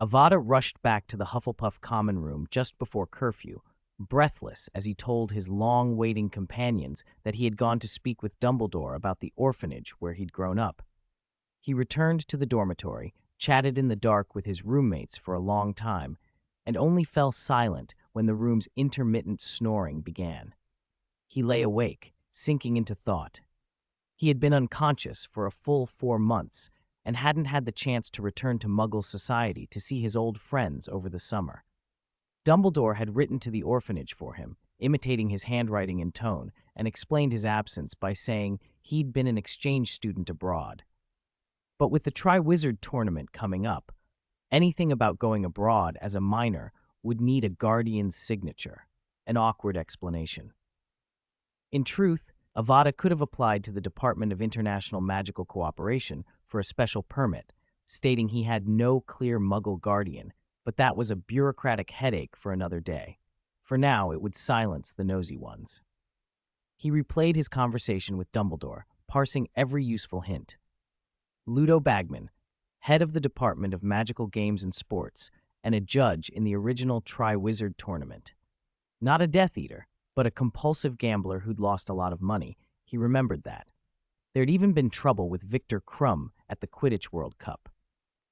Avada rushed back to the Hufflepuff common room just before curfew, breathless as he told his long-waiting companions that he had gone to speak with Dumbledore about the orphanage where he'd grown up. He returned to the dormitory, chatted in the dark with his roommates for a long time, and only fell silent when the room's intermittent snoring began. He lay awake, sinking into thought. He had been unconscious for a full 4 months and hadn't had the chance to return to Muggle society to see his old friends over the summer. Dumbledore had written to the orphanage for him, imitating his handwriting and tone, and explained his absence by saying he'd been an exchange student abroad. But with the Triwizard tournament coming up, anything about going abroad as a minor would need a guardian's signature, an awkward explanation. In truth, Avada could have applied to the Department of International Magical Cooperation for a special permit, stating he had no clear Muggle guardian, but that was a bureaucratic headache for another day. For now, it would silence the nosy ones. He replayed his conversation with Dumbledore, parsing every useful hint. Ludo Bagman, head of the Department of Magical Games and Sports, and a judge in the original Triwizard tournament. Not a Death Eater, but a compulsive gambler who'd lost a lot of money. He remembered that. There'd even been trouble with Victor Crumb at the Quidditch World Cup.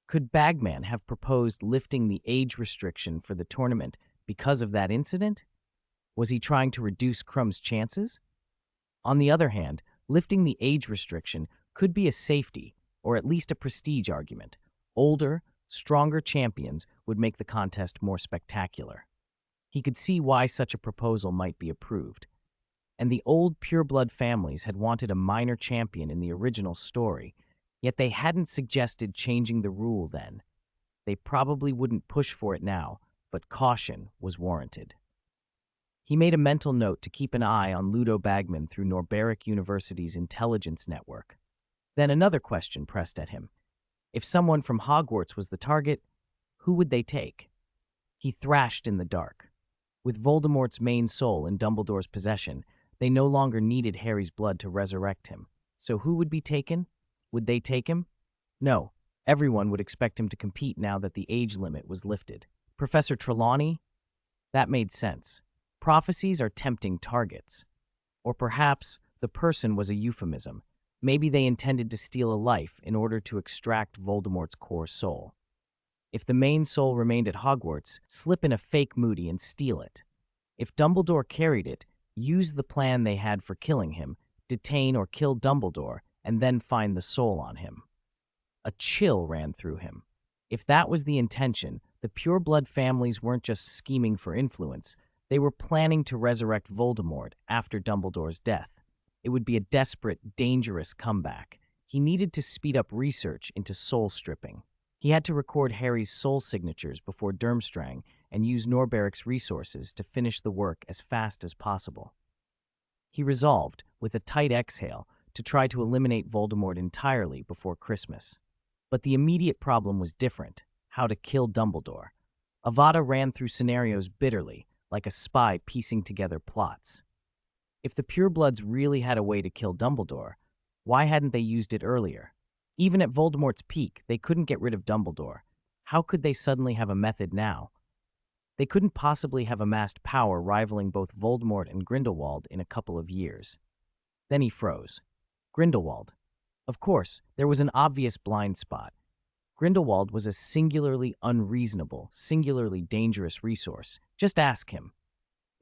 Could Bagman have proposed lifting the age restriction for the tournament because of that incident? Was he trying to reduce Crumb's chances? On the other hand, lifting the age restriction could be a safety, or at least a prestige argument. Older, stronger champions would make the contest more spectacular. He could see why such a proposal might be approved. And the old pureblood families had wanted a minor champion in the original story, yet they hadn't suggested changing the rule then. They probably wouldn't push for it now, but caution was warranted. He made a mental note to keep an eye on Ludo Bagman through Norberic University's intelligence network. Then another question pressed at him. If someone from Hogwarts was the target, who would they take? He thrashed in the dark. With Voldemort's main soul in Dumbledore's possession, they no longer needed Harry's blood to resurrect him. So who would be taken? Would they take him? No, everyone would expect him to compete now that the age limit was lifted. Professor Trelawney? That made sense. Prophecies are tempting targets. Or perhaps the person was a euphemism. Maybe they intended to steal a life in order to extract Voldemort's core soul. If the main soul remained at Hogwarts, slip in a fake Moody and steal it. If Dumbledore carried it, use the plan they had for killing him, detain or kill Dumbledore, and then find the soul on him. A chill ran through him. If that was the intention, the pureblood families weren't just scheming for influence, they were planning to resurrect Voldemort after Dumbledore's death. It would be a desperate, dangerous comeback. He needed to speed up research into soul stripping. He had to record Harry's soul signatures before Durmstrang and use Norberic's resources to finish the work as fast as possible. He resolved, with a tight exhale, to try to eliminate Voldemort entirely before Christmas. But the immediate problem was different: how to kill Dumbledore. Avada ran through scenarios bitterly, like a spy piecing together plots. If the purebloods really had a way to kill Dumbledore, why hadn't they used it earlier? Even at Voldemort's peak, they couldn't get rid of Dumbledore. How could they suddenly have a method now? They couldn't possibly have amassed power rivaling both Voldemort and Grindelwald in a couple of years. Then he froze. Grindelwald. Of course, there was an obvious blind spot. Grindelwald was a singularly unreasonable, singularly dangerous resource. Just ask him.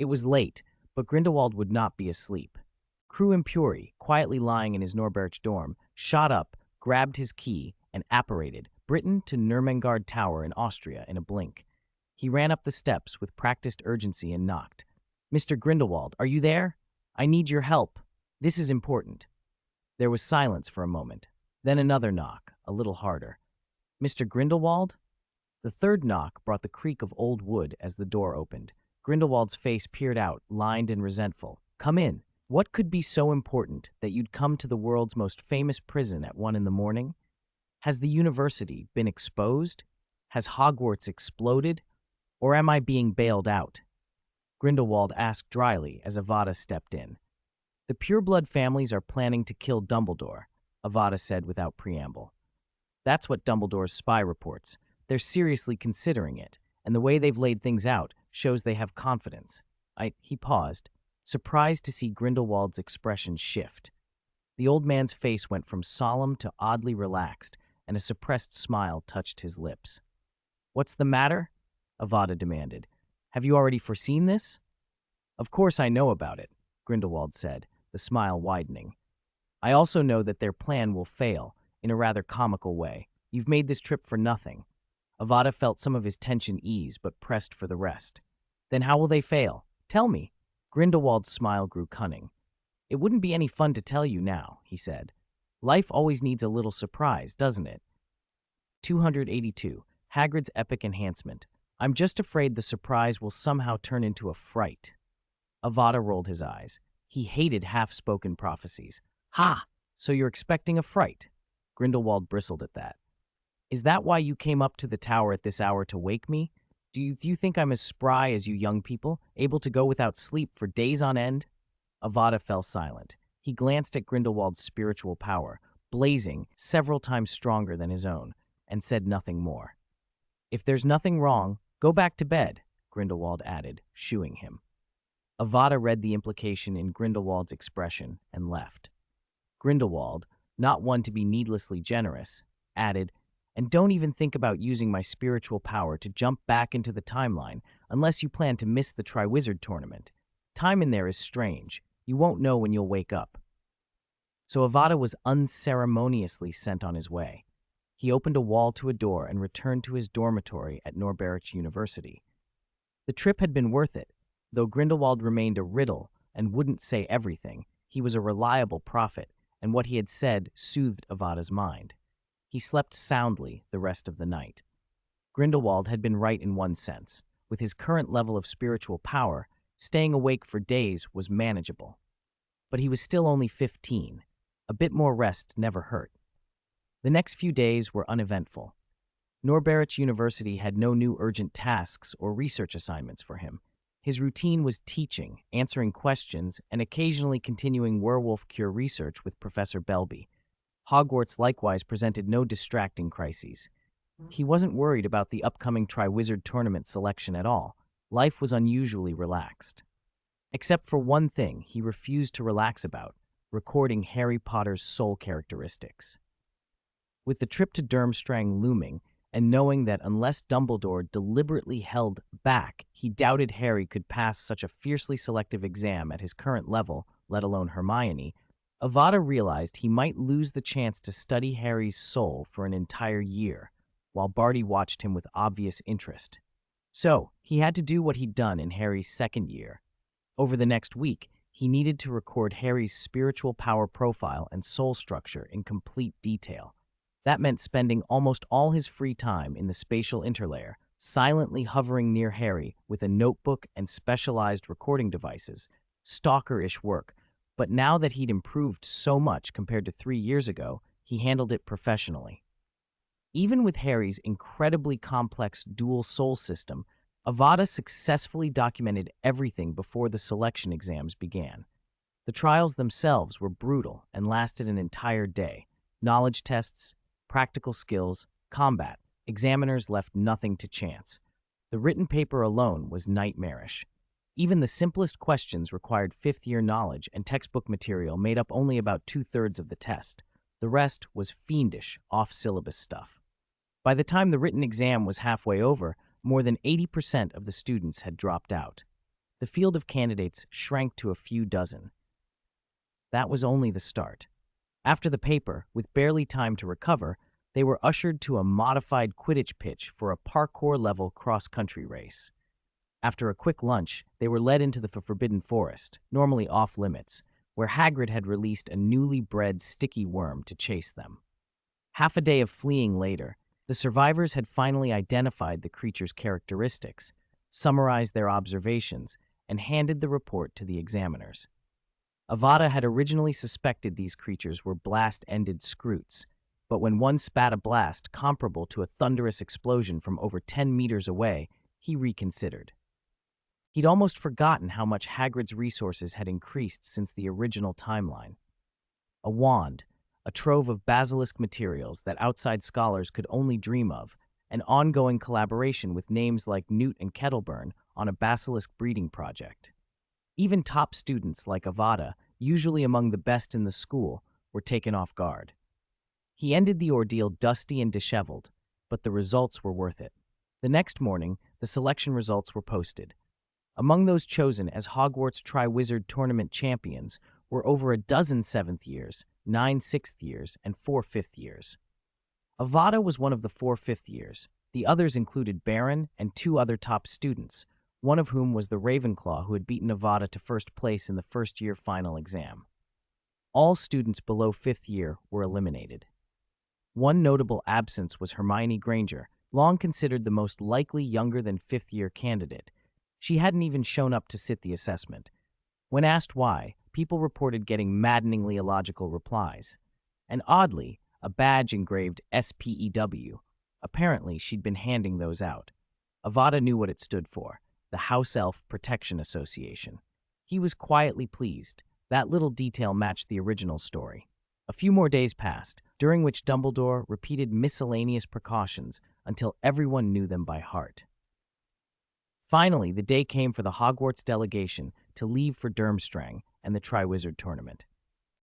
It was late, but Grindelwald would not be asleep. Crew Impuri, quietly lying in his Norberic dorm, shot up, grabbed his key, and apparated Britain to Nurmengard Tower in Austria in a blink. He ran up the steps with practiced urgency and knocked. "Mr. Grindelwald, are you there? I need your help. This is important." There was silence for a moment. Then another knock, a little harder. "Mr. Grindelwald?" The third knock brought the creak of old wood as the door opened. Grindelwald's face peered out, lined and resentful. "Come in. What could be so important that you'd come to the world's most famous prison at 1 a.m? Has the university been exposed? Has Hogwarts exploded? Or am I being bailed out?" Grindelwald asked dryly as Avada stepped in. "The pureblood families are planning to kill Dumbledore," Avada said without preamble. "That's what Dumbledore's spy reports. They're seriously considering it, and the way they've laid things out shows they have confidence. He paused, surprised to see Grindelwald's expression shift. The old man's face went from solemn to oddly relaxed, and a suppressed smile touched his lips. "What's the matter?" Avada demanded. "Have you already foreseen this?" "Of course I know about it," Grindelwald said, the smile widening. "I also know that their plan will fail, in a rather comical way. You've made this trip for nothing." Avada felt some of his tension ease, but pressed for the rest. "Then how will they fail? Tell me." Grindelwald's smile grew cunning. "It wouldn't be any fun to tell you now," he said. "Life always needs a little surprise, doesn't it?" 282. Hagrid's Epic Enhancement. "I'm just afraid the surprise will somehow turn into a fright." Avada rolled his eyes. He hated half-spoken prophecies. "Ha! So you're expecting a fright?" Grindelwald bristled at that. "Is that why you came up to the tower at this hour to wake me? Do you think I'm as spry as you young people, able to go without sleep for days on end?" Avada fell silent. He glanced at Grindelwald's spiritual power, blazing several times stronger than his own, and said nothing more. "If there's nothing wrong, go back to bed," Grindelwald added, shooing him. Avada read the implication in Grindelwald's expression and left. Grindelwald, not one to be needlessly generous, added, "And don't even think about using my spiritual power to jump back into the timeline unless you plan to miss the Triwizard Tournament. Time in there is strange. You won't know when you'll wake up." So Avada was unceremoniously sent on his way. He opened a wall to a door and returned to his dormitory at Norberich University. The trip had been worth it. Though Grindelwald remained a riddle and wouldn't say everything, he was a reliable prophet, and what he had said soothed Avada's mind. He slept soundly the rest of the night. Grindelwald had been right in one sense. With his current level of spiritual power, staying awake for days was manageable. But he was still only 15. A bit more rest never hurt. The next few days were uneventful. Norberich University had no new urgent tasks or research assignments for him. His routine was teaching, answering questions, and occasionally continuing werewolf cure research with Professor Belby. Hogwarts likewise presented no distracting crises. He wasn't worried about the upcoming Triwizard Tournament selection at all. Life was unusually relaxed. Except for one thing he refused to relax about: recording Harry Potter's soul characteristics. With the trip to Durmstrang looming, and knowing that unless Dumbledore deliberately held back, he doubted Harry could pass such a fiercely selective exam at his current level, let alone Hermione, Avada realized he might lose the chance to study Harry's soul for an entire year, while Barty watched him with obvious interest. So, he had to do what he'd done in Harry's second year. Over the next week, he needed to record Harry's spiritual power profile and soul structure in complete detail. That meant spending almost all his free time in the spatial interlayer, silently hovering near Harry with a notebook and specialized recording devices. Stalker-ish work, but now that he'd improved so much compared to 3 years ago, he handled it professionally. Even with Harry's incredibly complex dual soul system, Avada successfully documented everything before the selection exams began. The trials themselves were brutal and lasted an entire day. Knowledge tests, practical skills, combat. Examiners left nothing to chance. The written paper alone was nightmarish. Even the simplest questions required fifth-year knowledge, and textbook material made up only about 2/3 of the test. The rest was fiendish, off-syllabus stuff. By the time the written exam was halfway over, more than 80% of the students had dropped out. The field of candidates shrank to a few dozen. That was only the start. After the paper, with barely time to recover, they were ushered to a modified Quidditch pitch for a parkour-level cross-country race. After a quick lunch, they were led into the Forbidden Forest, normally off-limits, where Hagrid had released a newly bred sticky worm to chase them. Half a day of fleeing later, the survivors had finally identified the creature's characteristics, summarized their observations, and handed the report to the examiners. Avada had originally suspected these creatures were blast-ended scroots, but when one spat a blast comparable to a thunderous explosion from over 10 meters away, he reconsidered. He'd almost forgotten how much Hagrid's resources had increased since the original timeline. A wand, a trove of basilisk materials that outside scholars could only dream of, an ongoing collaboration with names like Newt and Kettleburn on a basilisk breeding project. Even top students like Avada, usually among the best in the school, were taken off guard. He ended the ordeal dusty and disheveled, but the results were worth it. The next morning, the selection results were posted. Among those chosen as Hogwarts Triwizard Tournament champions were over a dozen 7th years, 9 6th years, and 4 5th years. Avada was one of the 4 5th years. The others included Baron and 2 other top students, one of whom was the Ravenclaw who had beaten Avada to first place in the first-year final exam. All students below 5th year were eliminated. One notable absence was Hermione Granger, long considered the most likely younger than 5th-year candidate. She hadn't even shown up to sit the assessment. When asked why, people reported getting maddeningly illogical replies. And oddly, a badge engraved SPEW. Apparently, she'd been handing those out. Avada knew what it stood for, the House Elf Protection Association. He was quietly pleased. That little detail matched the original story. A few more days passed, during which Dumbledore repeated miscellaneous precautions until everyone knew them by heart. Finally, the day came for the Hogwarts delegation to leave for Durmstrang and the Triwizard Tournament.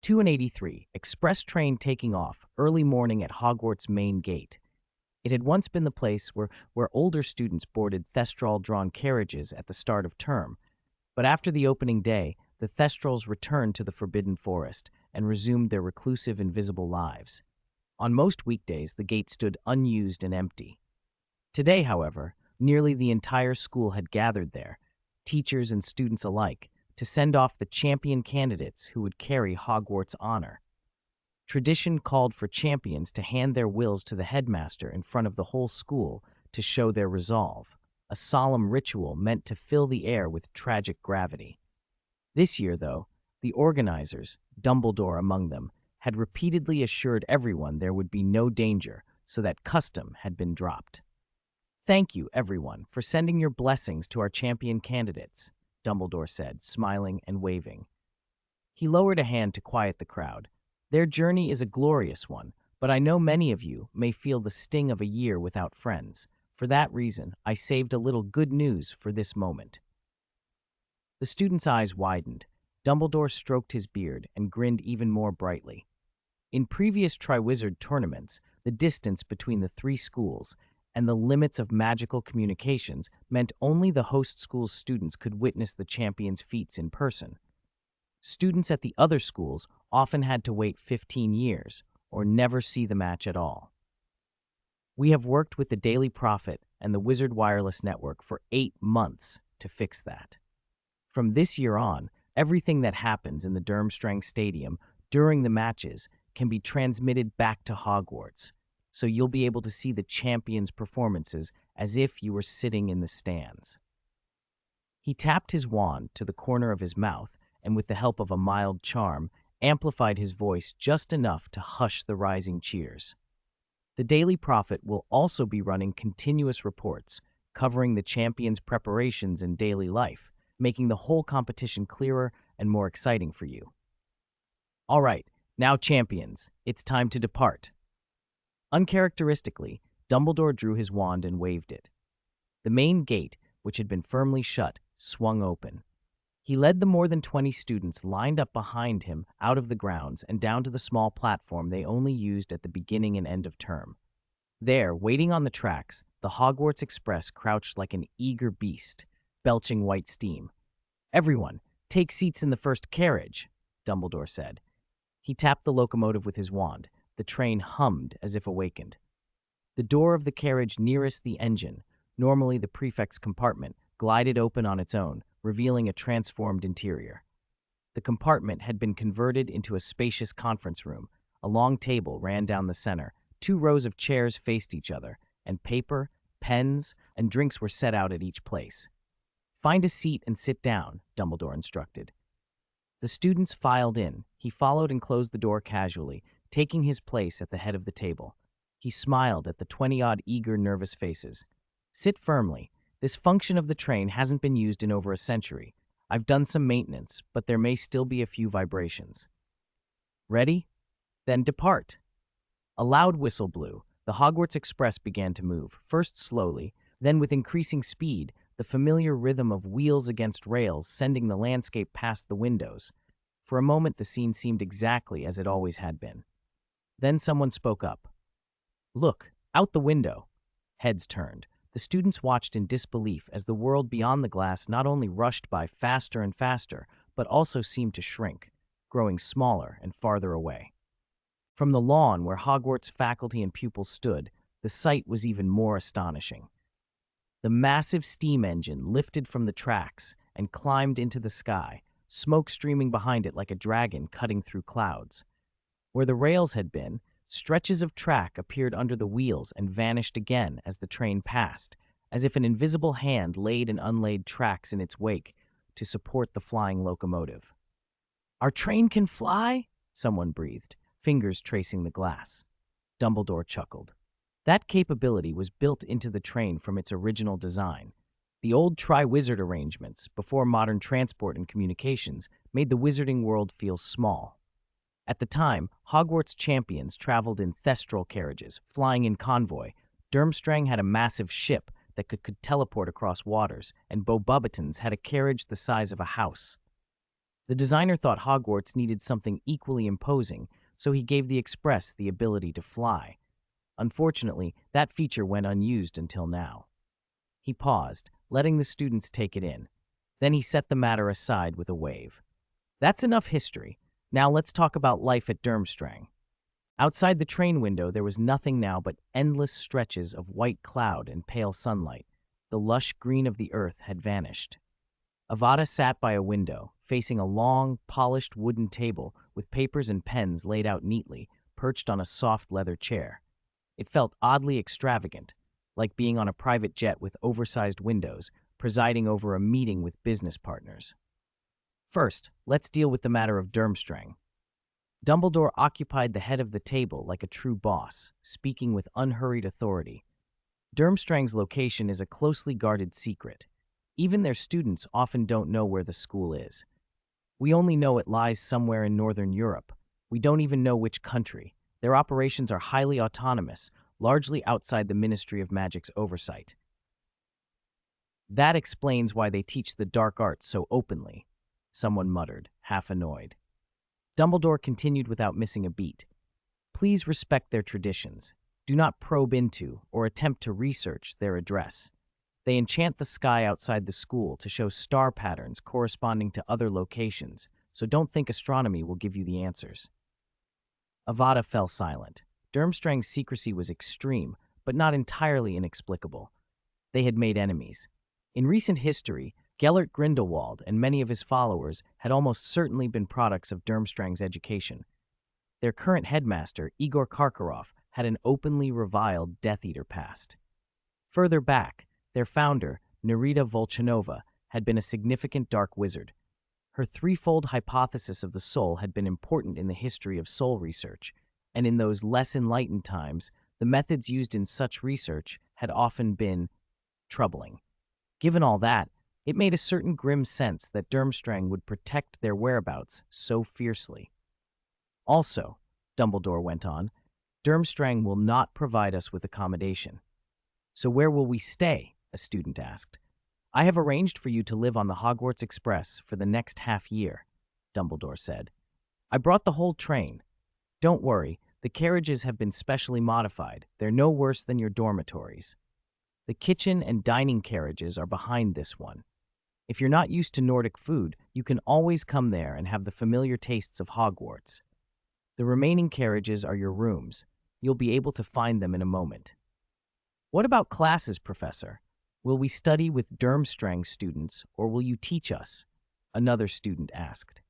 283, express train taking off, early morning at Hogwarts' main gate. It had once been the place where older students boarded Thestral-drawn carriages at the start of term, but after the opening day, the Thestrals returned to the Forbidden Forest and resumed their reclusive, invisible lives. On most weekdays, the gate stood unused and empty. Today, however, nearly the entire school had gathered there, teachers and students alike, to send off the champion candidates who would carry Hogwarts' honor. Tradition called for champions to hand their wills to the headmaster in front of the whole school to show their resolve, a solemn ritual meant to fill the air with tragic gravity. This year, though, the organizers, Dumbledore among them, had repeatedly assured everyone there would be no danger, so that custom had been dropped. "Thank you, everyone, for sending your blessings to our champion candidates," Dumbledore said, smiling and waving. He lowered a hand to quiet the crowd. "Their journey is a glorious one, but I know many of you may feel the sting of a year without friends. For that reason, I saved a little good news for this moment." The student's eyes widened. Dumbledore stroked his beard and grinned even more brightly. In previous Triwizard tournaments, the distance between the 3 schools and the limits of magical communications meant only the host school's students could witness the champion's feats in person. Students at the other schools often had to wait 15 years or never see the match at all. "We have worked with the Daily Prophet and the Wizard Wireless Network for 8 months to fix that. From this year on, everything that happens in the Durmstrang Stadium during the matches can be transmitted back to Hogwarts, so you'll be able to see the champions' performances as if you were sitting in the stands." He tapped his wand to the corner of his mouth and, with the help of a mild charm, amplified his voice just enough to hush the rising cheers. The Daily Prophet will also be running continuous reports covering the champions' preparations and daily life, making the whole competition clearer and more exciting for you. "All right, now champions, it's time to depart." Uncharacteristically, Dumbledore drew his wand and waved it. The main gate, which had been firmly shut, swung open. He led the more than 20 students lined up behind him out of the grounds and down to the small platform they only used at the beginning and end of term. There, waiting on the tracks, the Hogwarts Express crouched like an eager beast, belching white steam. "Everyone, take seats in the first carriage," Dumbledore said. He tapped the locomotive with his wand. The train hummed as if awakened. The door of the carriage nearest the engine, normally the prefect's compartment, glided open on its own, revealing a transformed interior. The compartment had been converted into a spacious conference room. A long table ran down the center. 2 rows of chairs faced each other, and paper, pens, and drinks were set out at each place. "Find a seat and sit down," Dumbledore instructed. The students filed in. He followed and closed the door casually, taking his place at the head of the table. He smiled at the 20-odd eager, nervous faces. "Sit firmly. This function of the train hasn't been used in over a century. I've done some maintenance, but there may still be a few vibrations. Ready? Then depart." A loud whistle blew. The The Hogwarts Express began to move, first slowly, then with increasing speed, the familiar rhythm of wheels against rails sending the landscape past the windows. For a moment, the scene seemed exactly as it always had been. Then someone spoke up. "Look, out the window." Heads turned. The students watched in disbelief as the world beyond the glass not only rushed by faster and faster, but also seemed to shrink, growing smaller and farther away. From the lawn where Hogwarts faculty and pupils stood, the sight was even more astonishing. The massive steam engine lifted from the tracks and climbed into the sky, smoke streaming behind it like a dragon cutting through clouds. Where the rails had been, stretches of track appeared under the wheels and vanished again as the train passed, as if an invisible hand laid and unlaid tracks in its wake to support the flying locomotive. "Our train can fly?" someone breathed, fingers tracing the glass. Dumbledore chuckled. That capability was built into the train from its original design. The old Tri-Wizard arrangements, before modern transport and communications, made the wizarding world feel small. At the time, Hogwarts champions traveled in thestral carriages, flying in convoy. Durmstrang had a massive ship that could teleport across waters, and Beauxbatons had a carriage the size of a house. The designer thought Hogwarts needed something equally imposing, so he gave the Express the ability to fly. Unfortunately, that feature went unused until now. He paused, letting the students take it in. Then he set the matter aside with a wave. "That's enough history. Now let's talk about life at Durmstrang." Outside the train window, there was nothing now but endless stretches of white cloud and pale sunlight. The lush green of the earth had vanished. Avada sat by a window, facing a long, polished wooden table with papers and pens laid out neatly, perched on a soft leather chair. It felt oddly extravagant, like being on a private jet with oversized windows, presiding over a meeting with business partners. "First, let's deal with the matter of Durmstrang." Dumbledore occupied the head of the table like a true boss, speaking with unhurried authority. Durmstrang's location is a closely guarded secret. Even their students often don't know where the school is. We only know it lies somewhere in Northern Europe. We don't even know which country. Their operations are highly autonomous, largely outside the Ministry of Magic's oversight. That explains why they teach the dark arts so openly, someone muttered, half annoyed. Dumbledore continued without missing a beat. "Please respect their traditions. Do not probe into or attempt to research their address. They enchant the sky outside the school to show star patterns corresponding to other locations, so don't think astronomy will give you the answers." Avada fell silent. Durmstrang's secrecy was extreme, but not entirely inexplicable. They had made enemies. In recent history, Gellert Grindelwald and many of his followers had almost certainly been products of Durmstrang's education. Their current headmaster, Igor Karkaroff, had an openly reviled Death Eater past. Further back, their founder, Nerida Volchanova, had been a significant dark wizard. Her threefold hypothesis of the soul had been important in the history of soul research, and in those less enlightened times, the methods used in such research had often been troubling. Given all that, it made a certain grim sense that Durmstrang would protect their whereabouts so fiercely. "Also," Dumbledore went on, "Durmstrang will not provide us with accommodation." "So where will we stay?" a student asked. "I have arranged for you to live on the Hogwarts Express for the next half-year," Dumbledore said. "I brought the whole train. Don't worry, the carriages have been specially modified. They're no worse than your dormitories. The kitchen and dining carriages are behind this one. If you're not used to Nordic food, you can always come there and have the familiar tastes of Hogwarts. The remaining carriages are your rooms. You'll be able to find them in a moment." "What about classes, Professor? Will we study with Durmstrang students, or will you teach us?" another student asked.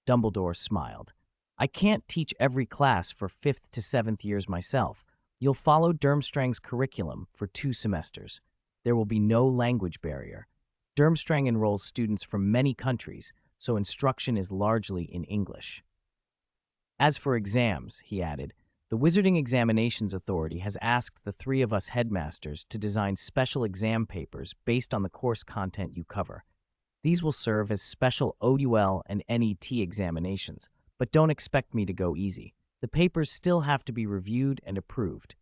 Dumbledore smiled. "I can't teach every class for 5th to 7th years myself. You'll follow Durmstrang's curriculum for 2 semesters. There will be no language barrier. Durmstrang enrolls students from many countries, so instruction is largely in English. As for exams," he added, "the Wizarding Examinations Authority has asked the 3 of us headmasters to design special exam papers based on the course content you cover. These will serve as special OUL and NET examinations, but don't expect me to go easy. The papers still have to be reviewed and approved."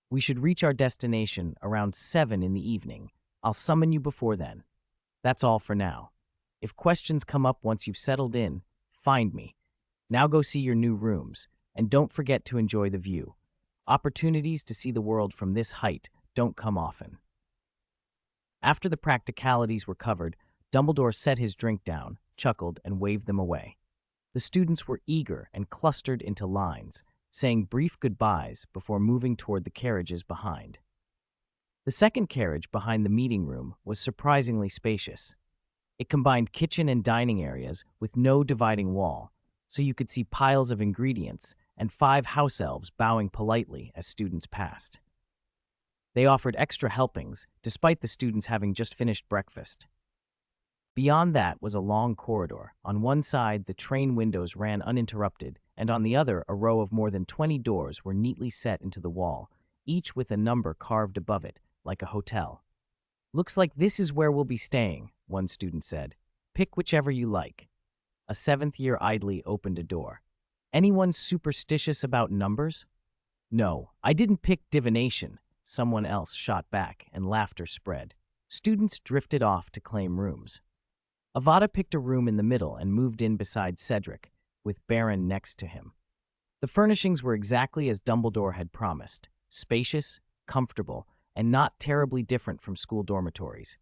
We should reach our destination around 7 in the evening. I'll summon you before then. That's all for now. If questions come up once you've settled in, find me. Now go see your new rooms, and don't forget to enjoy the view. Opportunities to see the world from this height don't come often. After the practicalities were covered, Dumbledore set his drink down, chuckled, and waved them away. The students were eager and clustered into lines, saying brief goodbyes before moving toward the carriages behind. The second carriage behind the meeting room was surprisingly spacious. It combined kitchen and dining areas with no dividing wall, so you could see piles of ingredients and 5 house elves bowing politely as students passed. They offered extra helpings, despite the students having just finished breakfast. Beyond that was a long corridor. On one side, the train windows ran uninterrupted, and on the other, a row of more than 20 doors were neatly set into the wall, each with a number carved above it, like a hotel. "Looks like this is where we'll be staying," one student said. "Pick whichever you like." A 7th year idly opened a door. "Anyone superstitious about numbers?" "No, I didn't pick divination," someone else shot back, and laughter spread. Students drifted off to claim rooms. Avada picked a room in the middle and moved in beside Cedric, with Baron next to him. The furnishings were exactly as Dumbledore had promised, spacious, comfortable, and not terribly different from school dormitories.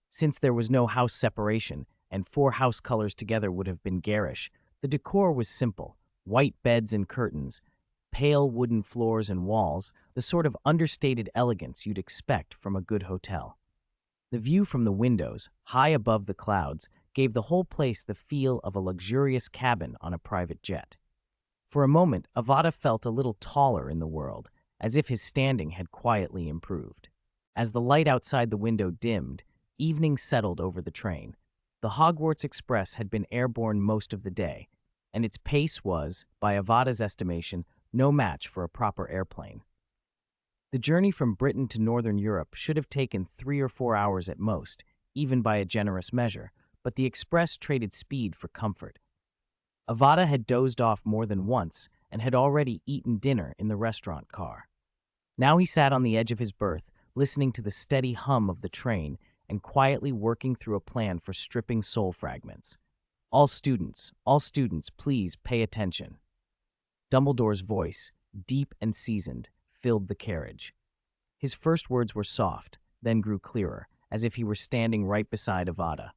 Since there was no house separation, and 4 house colors together would have been garish, the decor was simple: white beds and curtains, pale wooden floors and walls, the sort of understated elegance you'd expect from a good hotel. The view from the windows, high above the clouds, gave the whole place the feel of a luxurious cabin on a private jet. For a moment, Avada felt a little taller in the world, as if his standing had quietly improved. As the light outside the window dimmed, evening settled over the train. The Hogwarts Express had been airborne most of the day, and its pace was, by Avada's estimation, no match for a proper airplane. The journey from Britain to Northern Europe should have taken 3 or 4 hours at most, even by a generous measure, but the Express traded speed for comfort. Avada had dozed off more than once and had already eaten dinner in the restaurant car. Now he sat on the edge of his berth, listening to the steady hum of the train and quietly working through a plan for stripping soul fragments. All students, please pay attention." Dumbledore's voice, deep and seasoned, filled the carriage. His first words were soft, then grew clearer, as if he were standing right beside Avada.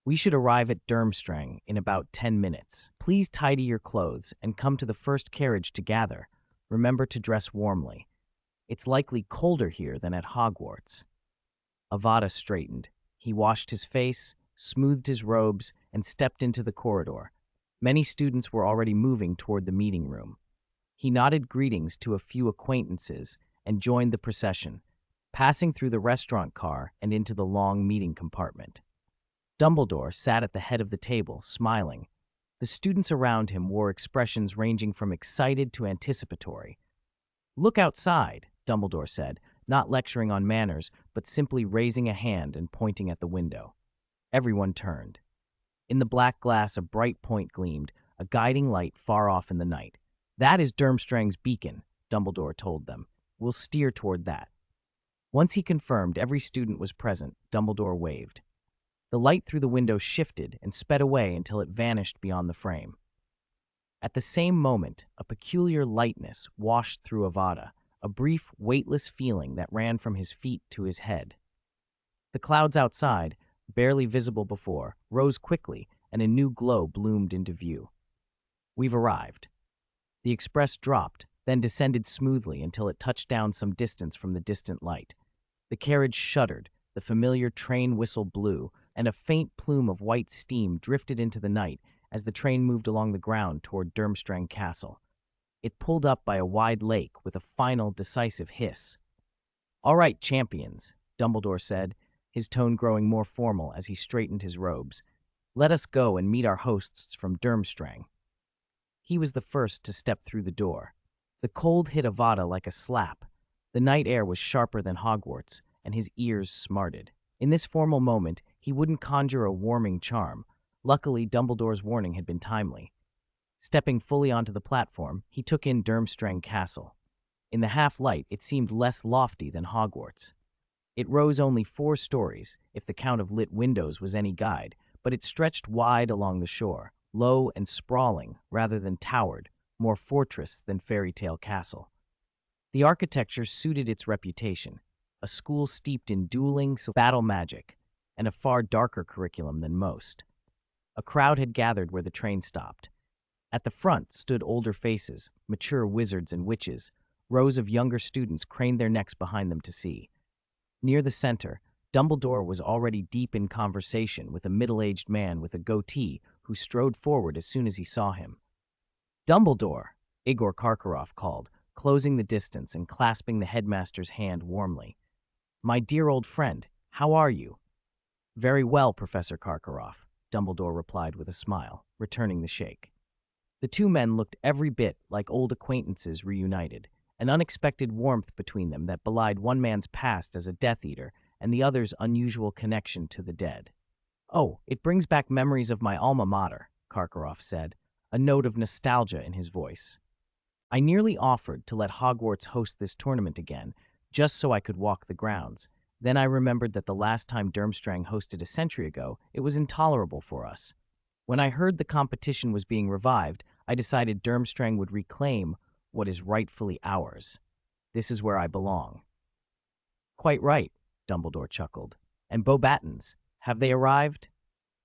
"We should arrive at Durmstrang in about 10 minutes. Please tidy your clothes and come to the first carriage to gather. Remember to dress warmly. It's likely colder here than at Hogwarts." Avada straightened. He washed his face, smoothed his robes, and stepped into the corridor. Many students were already moving toward the meeting room. He nodded greetings to a few acquaintances and joined the procession, passing through the restaurant car and into the long meeting compartment. Dumbledore sat at the head of the table, smiling. The students around him wore expressions ranging from excited to anticipatory. "Look outside," Dumbledore said, not lecturing on manners, but simply raising a hand and pointing at the window. Everyone turned. In the black glass, a bright point gleamed, a guiding light far off in the night. "That is Durmstrang's beacon," Dumbledore told them. "We'll steer toward that." Once he confirmed every student was present, Dumbledore waved. The light through the window shifted and sped away until it vanished beyond the frame. At the same moment, a peculiar lightness washed through Avada, a brief, weightless feeling that ran from his feet to his head. The clouds outside, barely visible before, rose quickly, and a new glow bloomed into view. "We've arrived." The express dropped, then descended smoothly until it touched down some distance from the distant light. The carriage shuddered, the familiar train whistle blew, and a faint plume of white steam drifted into the night as the train moved along the ground toward Durmstrang Castle. It pulled up by a wide lake with a final, decisive hiss. "All right, champions," Dumbledore said, his tone growing more formal as he straightened his robes. "Let us go and meet our hosts from Durmstrang." He was the first to step through the door. The cold hit Avada like a slap. The night air was sharper than Hogwarts, and his ears smarted. In this formal moment, he wouldn't conjure a warming charm. Luckily, Dumbledore's warning had been timely. Stepping fully onto the platform, he took in Durmstrang Castle. In the half-light, it seemed less lofty than Hogwarts. It rose only 4 stories, if the count of lit windows was any guide, but it stretched wide along the shore, low and sprawling rather than towered, more fortress than fairy tale castle. The architecture suited its reputation, a school steeped in dueling, battle magic, and a far darker curriculum than most. A crowd had gathered where the train stopped. At the front stood older faces, mature wizards and witches. Rows of younger students craned their necks behind them to see. Near the center, Dumbledore was already deep in conversation with a middle-aged man with a goatee who strode forward as soon as he saw him. "Dumbledore," Igor Karkaroff called, closing the distance and clasping the headmaster's hand warmly. "My dear old friend, how are you?" "Very well, Professor Karkaroff," Dumbledore replied with a smile, returning the shake. The two men looked every bit like old acquaintances reunited, an unexpected warmth between them that belied one man's past as a Death Eater and the other's unusual connection to the dead. "Oh, it brings back memories of my alma mater," Karkaroff said, a note of nostalgia in his voice. "I nearly offered to let Hogwarts host this tournament again, just so I could walk the grounds. Then I remembered that the last time Durmstrang hosted a century ago, it was intolerable for us. When I heard the competition was being revived, I decided Durmstrang would reclaim what is rightfully ours. This is where I belong." "Quite right," Dumbledore chuckled. "And Beauxbatons, have they arrived?"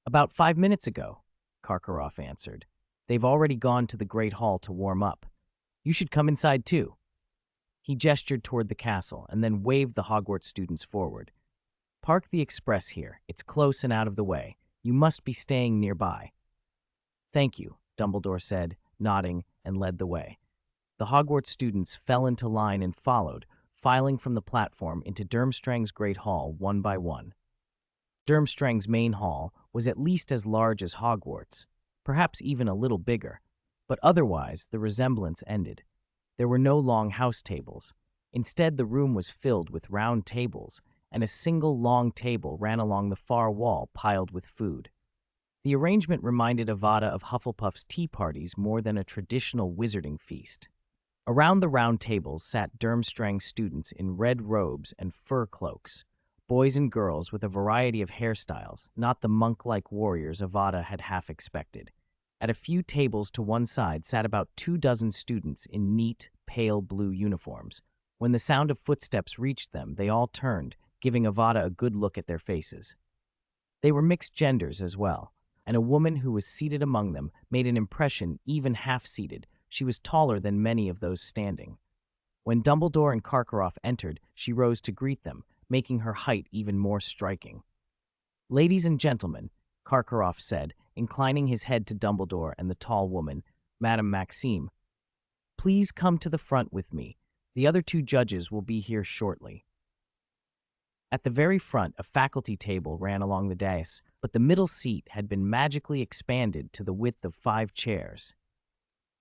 "About 5 minutes ago," Karkaroff answered. "They've already gone to the Great Hall to warm up. You should come inside too." He gestured toward the castle and then waved the Hogwarts students forward. "Park the express here. It's close and out of the way. You must be staying nearby." "Thank you," Dumbledore said, nodding, and led the way. The Hogwarts students fell into line and followed, filing from the platform into Durmstrang's Great Hall one by one. Durmstrang's main hall was at least as large as Hogwarts, perhaps even a little bigger, but otherwise the resemblance ended. There were no long house tables. Instead, the room was filled with round tables, and a single long table ran along the far wall piled with food. The arrangement reminded Avada of Hufflepuff's tea parties more than a traditional wizarding feast. Around the round tables sat Durmstrang students in red robes and fur cloaks, boys and girls with a variety of hairstyles, not the monk-like warriors Avada had half expected. At a few tables to one side sat about 24 students in neat, pale blue uniforms. When the sound of footsteps reached them, they all turned, giving Avada a good look at their faces. They were mixed genders as well, and a woman who was seated among them made an impression even half-seated. She was taller than many of those standing. When Dumbledore and Karkaroff entered, she rose to greet them, making her height even more striking. "Ladies and gentlemen," Karkaroff said, inclining his head to Dumbledore and the tall woman, Madame Maxime, "please come to the front with me. The other 2 judges will be here shortly." At the very front, a faculty table ran along the dais, but the middle seat had been magically expanded to the width of 5 chairs.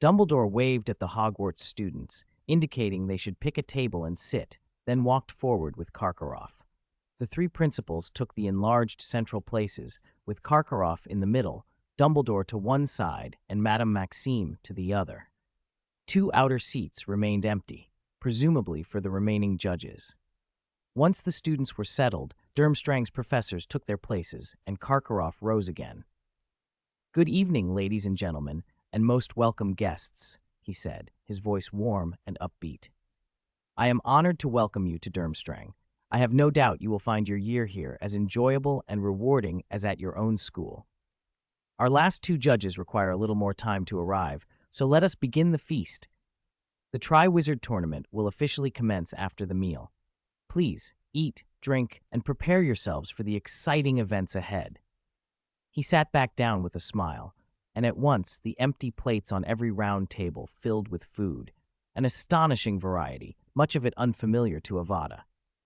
Dumbledore waved at the Hogwarts students, indicating they should pick a table and sit, then walked forward with Karkaroff. The 3 principals took the enlarged central places, with Karkaroff in the middle, Dumbledore to one side, and Madame Maxime to the other. 2 outer seats remained empty, presumably for the remaining judges. Once the students were settled, Durmstrang's professors took their places, and Karkaroff rose again. "Good evening, ladies and gentlemen, and most welcome guests," he said, his voice warm and upbeat. "I am honored to welcome you to Durmstrang. I have no doubt you will find your year here as enjoyable and rewarding as at your own school. Our last 2 judges require a little more time to arrive, so let us begin the feast. The Tri-Wizard Tournament will officially commence after the meal. Please, eat, drink, and prepare yourselves for the exciting events ahead." He sat back down with a smile, and at once the empty plates on every round table filled with food, an astonishing variety, much of it unfamiliar to Avada.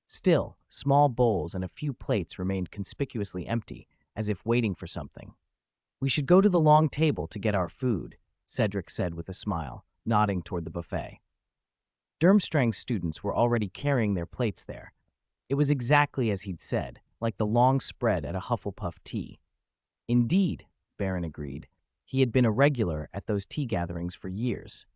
Still, small bowls and a few plates remained conspicuously empty, as if waiting for something. "We should go to the long table to get our food," Cedric said with a smile, nodding toward the buffet. Durmstrang's students were already carrying their plates there. It was exactly as he'd said, like the long spread at a Hufflepuff tea. "Indeed," Baron agreed. He had been a regular at those tea gatherings for years.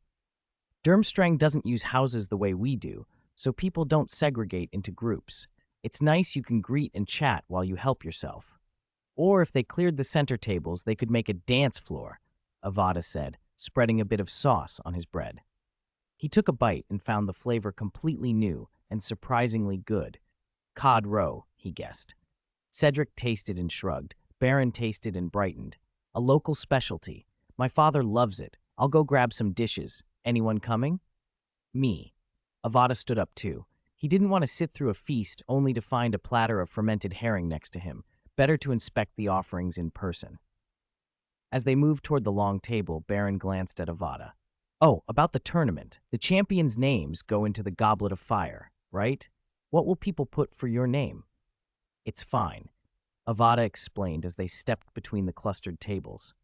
Durmstrang doesn't use houses the way we do, so people don't segregate into groups. It's nice you can greet and chat while you help yourself. Or if they cleared the center tables, they could make a dance floor, Avada said, spreading a bit of sauce on his bread. He took a bite and found the flavor completely new and surprisingly good. Cod roe, he guessed. Cedric tasted and shrugged. Baron tasted and brightened. A local specialty. My father loves it. I'll go grab some dishes. Anyone coming? Me. Avada stood up too. He didn't want to sit through a feast only to find a platter of fermented herring next to him. Better to inspect the offerings in person. As they moved toward the long table, Baron glanced at Avada. Oh, about the tournament. The champions' names go into the goblet of fire, right? What will people put for your name? It's fine, Avada explained as they stepped between the clustered tables.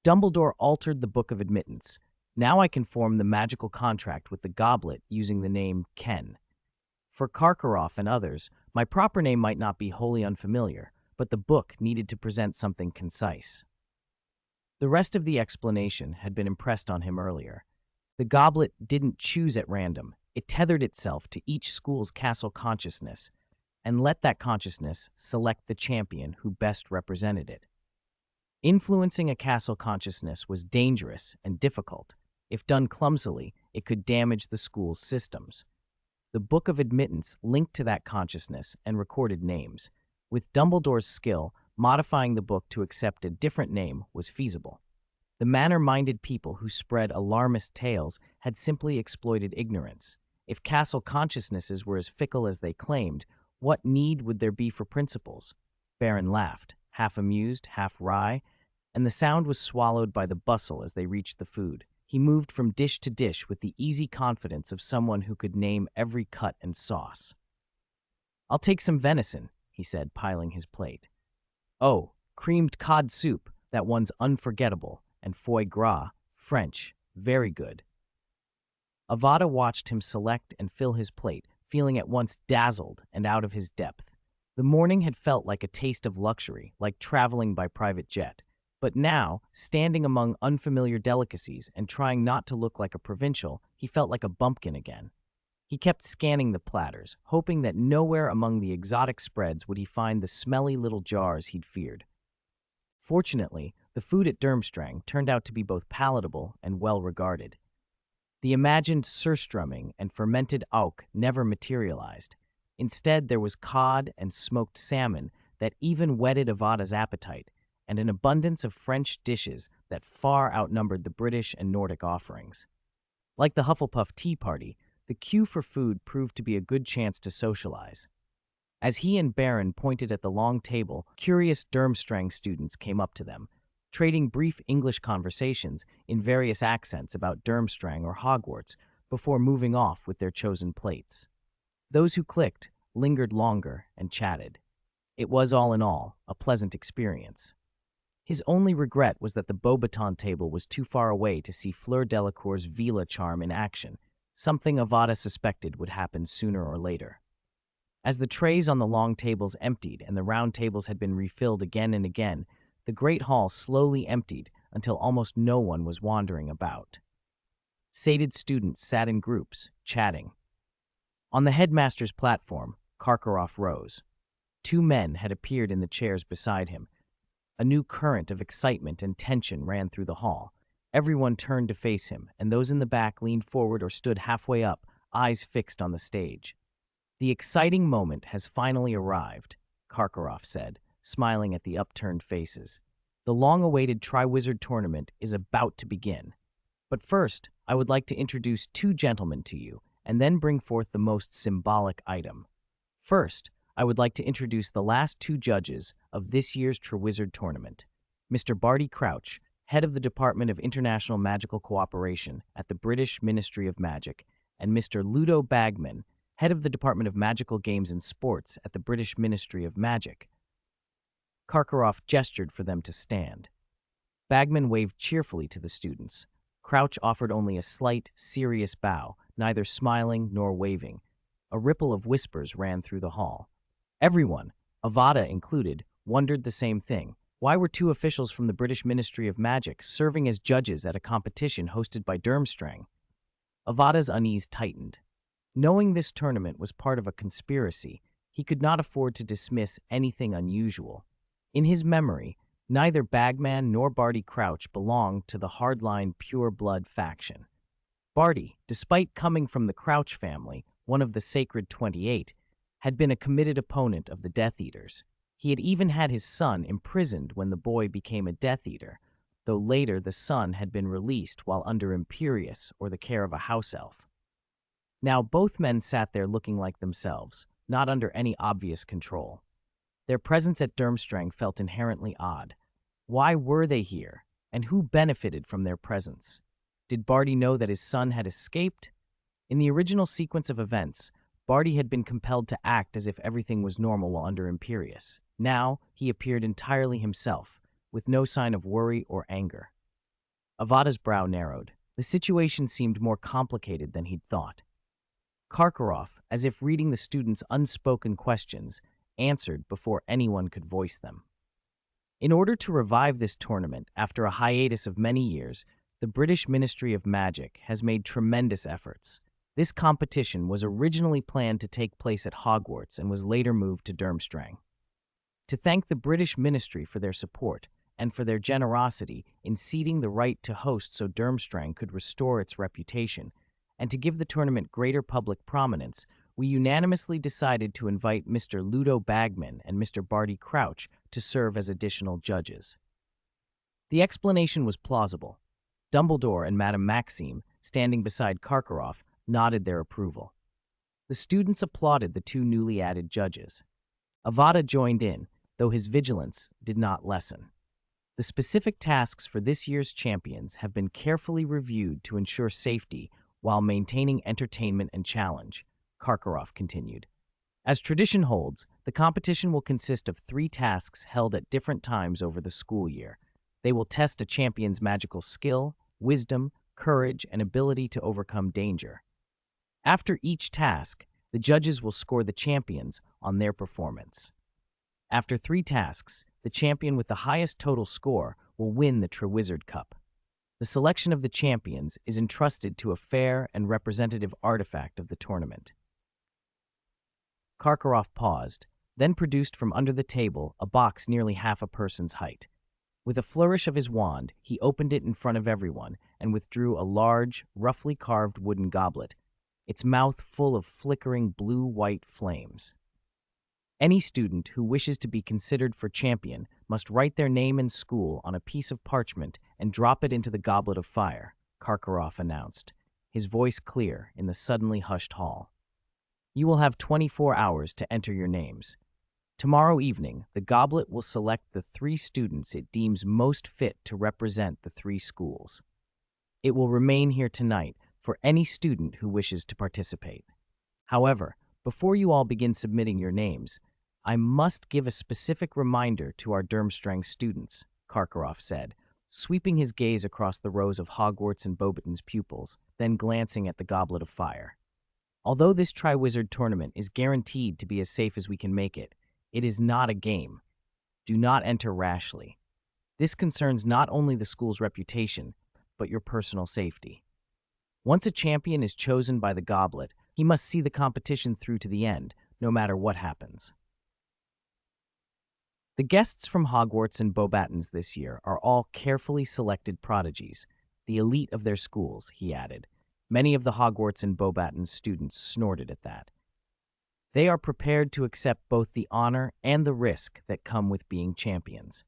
Dumbledore altered the Book of Admittance. Now I can form the magical contract with the goblet using the name Ken. For Karkaroff and others, my proper name might not be wholly unfamiliar, but the book needed to present something concise. The rest of the explanation had been impressed on him earlier. The goblet didn't choose at random. It tethered itself to each school's castle consciousness, and let that consciousness select the champion who best represented it. Influencing a castle consciousness was dangerous and difficult. If done clumsily, it could damage the school's systems. The Book of Admittance linked to that consciousness and recorded names. With Dumbledore's skill, modifying the book to accept a different name was feasible. The manor-minded people who spread alarmist tales had simply exploited ignorance. If castle consciousnesses were as fickle as they claimed, what need would there be for principles? Baron laughed, half amused, half wry, and the sound was swallowed by the bustle as they reached the food. He moved from dish to dish with the easy confidence of someone who could name every cut and sauce. I'll take some venison, he said, piling his plate. Oh, creamed cod soup, that one's unforgettable, and foie gras, French, very good. Avada watched him select and fill his plate, feeling at once dazzled and out of his depth. The morning had felt like a taste of luxury, like traveling by private jet. But now, standing among unfamiliar delicacies and trying not to look like a provincial, he felt like a bumpkin again. He kept scanning the platters, hoping that nowhere among the exotic spreads would he find the smelly little jars he'd feared. Fortunately, the food at Durmstrang turned out to be both palatable and well-regarded. The imagined surstrumming and fermented auk never materialized. Instead, there was cod and smoked salmon that even whetted Avada's appetite, and an abundance of French dishes that far outnumbered the British and Nordic offerings. Like the Hufflepuff Tea Party, the queue for food proved to be a good chance to socialize. As he and Baron pointed at the long table, curious Durmstrang students came up to them, trading brief English conversations in various accents about Durmstrang or Hogwarts before moving off with their chosen plates. Those who clicked lingered longer and chatted. It was, all in all, a pleasant experience. His only regret was that the Beauxbaton table was too far away to see Fleur Delacour's Vila charm in action, something Avada suspected would happen sooner or later. As the trays on the long tables emptied and the round tables had been refilled again and again, the great hall slowly emptied until almost no one was wandering about. Sated students sat in groups, chatting. On the headmaster's platform, Karkaroff rose. Two men had appeared in the chairs beside him. A new current of excitement and tension ran through the hall. Everyone turned to face him, and those in the back leaned forward or stood halfway up, eyes fixed on the stage. The exciting moment has finally arrived, Karkaroff said, smiling at the upturned faces. The long-awaited Triwizard Tournament is about to begin. But first, I would like to introduce two gentlemen to you, and then bring forth the most symbolic item. First, I would like to introduce the last two judges of this year's Triwizard Tournament, Mr. Barty Crouch, head of the Department of International Magical Cooperation at the British Ministry of Magic, and Mr. Ludo Bagman, head of the Department of Magical Games and Sports at the British Ministry of Magic. Karkaroff gestured for them to stand. Bagman waved cheerfully to the students. Crouch offered only a slight, serious bow, neither smiling nor waving. A ripple of whispers ran through the hall. Everyone, Avada included, wondered the same thing. Why were two officials from the British Ministry of Magic serving as judges at a competition hosted by Durmstrang? Avada's unease tightened. Knowing this tournament was part of a conspiracy, he could not afford to dismiss anything unusual. In his memory, neither Bagman nor Barty Crouch belonged to the hardline pure-blood faction. Barty, despite coming from the Crouch family, one of the Sacred 28, had been a committed opponent of the Death Eaters. He had even had his son imprisoned when the boy became a Death Eater, though later the son had been released while under Imperius or the care of a house elf. Now both men sat there looking like themselves, not under any obvious control. Their presence at Durmstrang felt inherently odd. Why were they here, and who benefited from their presence? Did Barty know that his son had escaped? In the original sequence of events, Barty had been compelled to act as if everything was normal while under Imperius. Now, he appeared entirely himself, with no sign of worry or anger. Avada's brow narrowed. The situation seemed more complicated than he'd thought. Karkaroff, as if reading the students' unspoken questions, answered before anyone could voice them. In order to revive this tournament after a hiatus of many years, the British Ministry of Magic has made tremendous efforts. This competition was originally planned to take place at Hogwarts and was later moved to Durmstrang. To thank the British Ministry for their support and for their generosity in ceding the right to host so Durmstrang could restore its reputation, and to give the tournament greater public prominence, we unanimously decided to invite Mr. Ludo Bagman and Mr. Barty Crouch to serve as additional judges. The explanation was plausible. Dumbledore and Madame Maxime, standing beside Karkaroff, nodded their approval. The students applauded the two newly added judges. Avada joined in, though his vigilance did not lessen. The specific tasks for this year's champions have been carefully reviewed to ensure safety while maintaining entertainment and challenge, Karkaroff continued. As tradition holds, the competition will consist of 3 tasks held at different times over the school year. They will test a champion's magical skill, wisdom, courage, and ability to overcome danger. After each task, the judges will score the champions on their performance. After 3 tasks, the champion with the highest total score will win the Triwizard Cup. The selection of the champions is entrusted to a fair and representative artifact of the tournament. Karkaroff paused, then produced from under the table a box nearly half a person's height. With a flourish of his wand, he opened it in front of everyone and withdrew a large, roughly carved wooden goblet, its mouth full of flickering blue-white flames. Any student who wishes to be considered for champion must write their name and school on a piece of parchment and drop it into the goblet of fire, Karkaroff announced, his voice clear in the suddenly hushed hall. You will have 24 hours to enter your names. Tomorrow evening, the goblet will select the 3 students it deems most fit to represent the 3 schools. It will remain here tonight for any student who wishes to participate. However, before you all begin submitting your names, I must give a specific reminder to our Durmstrang students, Karkaroff said, sweeping his gaze across the rows of Hogwarts and Beauxbaton's pupils, then glancing at the goblet of fire. Although this Triwizard tournament is guaranteed to be as safe as we can make it, it is not a game. Do not enter rashly. This concerns not only the school's reputation, but your personal safety. Once a champion is chosen by the goblet, he must see the competition through to the end, no matter what happens. The guests from Hogwarts and Beauxbaton's this year are all carefully selected prodigies, the elite of their schools, he added. Many of the Hogwarts and Beauxbaton's students snorted at that. They are prepared to accept both the honor and the risk that come with being champions.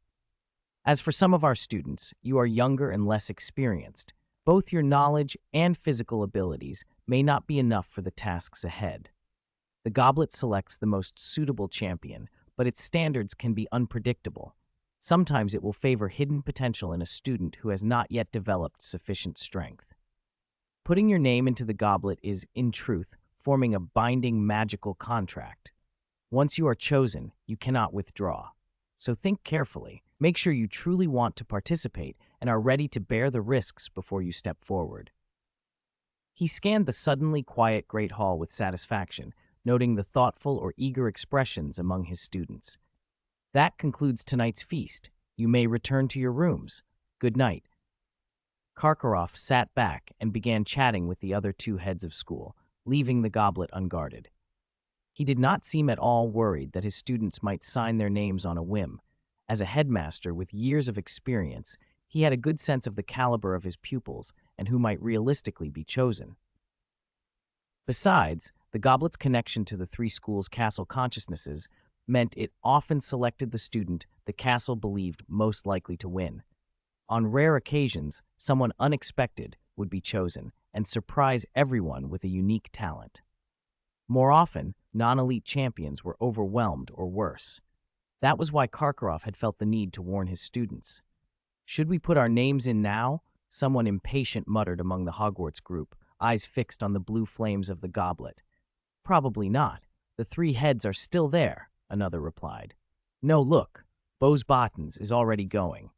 As for some of our students, you are younger and less experienced. Both your knowledge and physical abilities may not be enough for the tasks ahead. The goblet selects the most suitable champion, but its standards can be unpredictable. Sometimes it will favor hidden potential in a student who has not yet developed sufficient strength. Putting your name into the goblet is, in truth, forming a binding magical contract. Once you are chosen, you cannot withdraw. So think carefully. Make sure you truly want to participate and are ready to bear the risks before you step forward. He scanned the suddenly quiet Great Hall with satisfaction, noting the thoughtful or eager expressions among his students. That concludes tonight's feast. You may return to your rooms. Good night. Karkaroff sat back and began chatting with the other two heads of school, leaving the goblet unguarded. He did not seem at all worried that his students might sign their names on a whim. As a headmaster with years of experience, he had a good sense of the caliber of his pupils and who might realistically be chosen. Besides, the goblet's connection to the three schools' castle consciousnesses meant it often selected the student the castle believed most likely to win. On rare occasions, someone unexpected would be chosen and surprise everyone with a unique talent. More often, non-elite champions were overwhelmed or worse. That was why Karkaroff had felt the need to warn his students. "Should we put our names in now?" someone impatient muttered among the Hogwarts group, eyes fixed on the blue flames of the goblet. "Probably not. The three heads are still there," another replied. "No, look. Bosbottens is already going."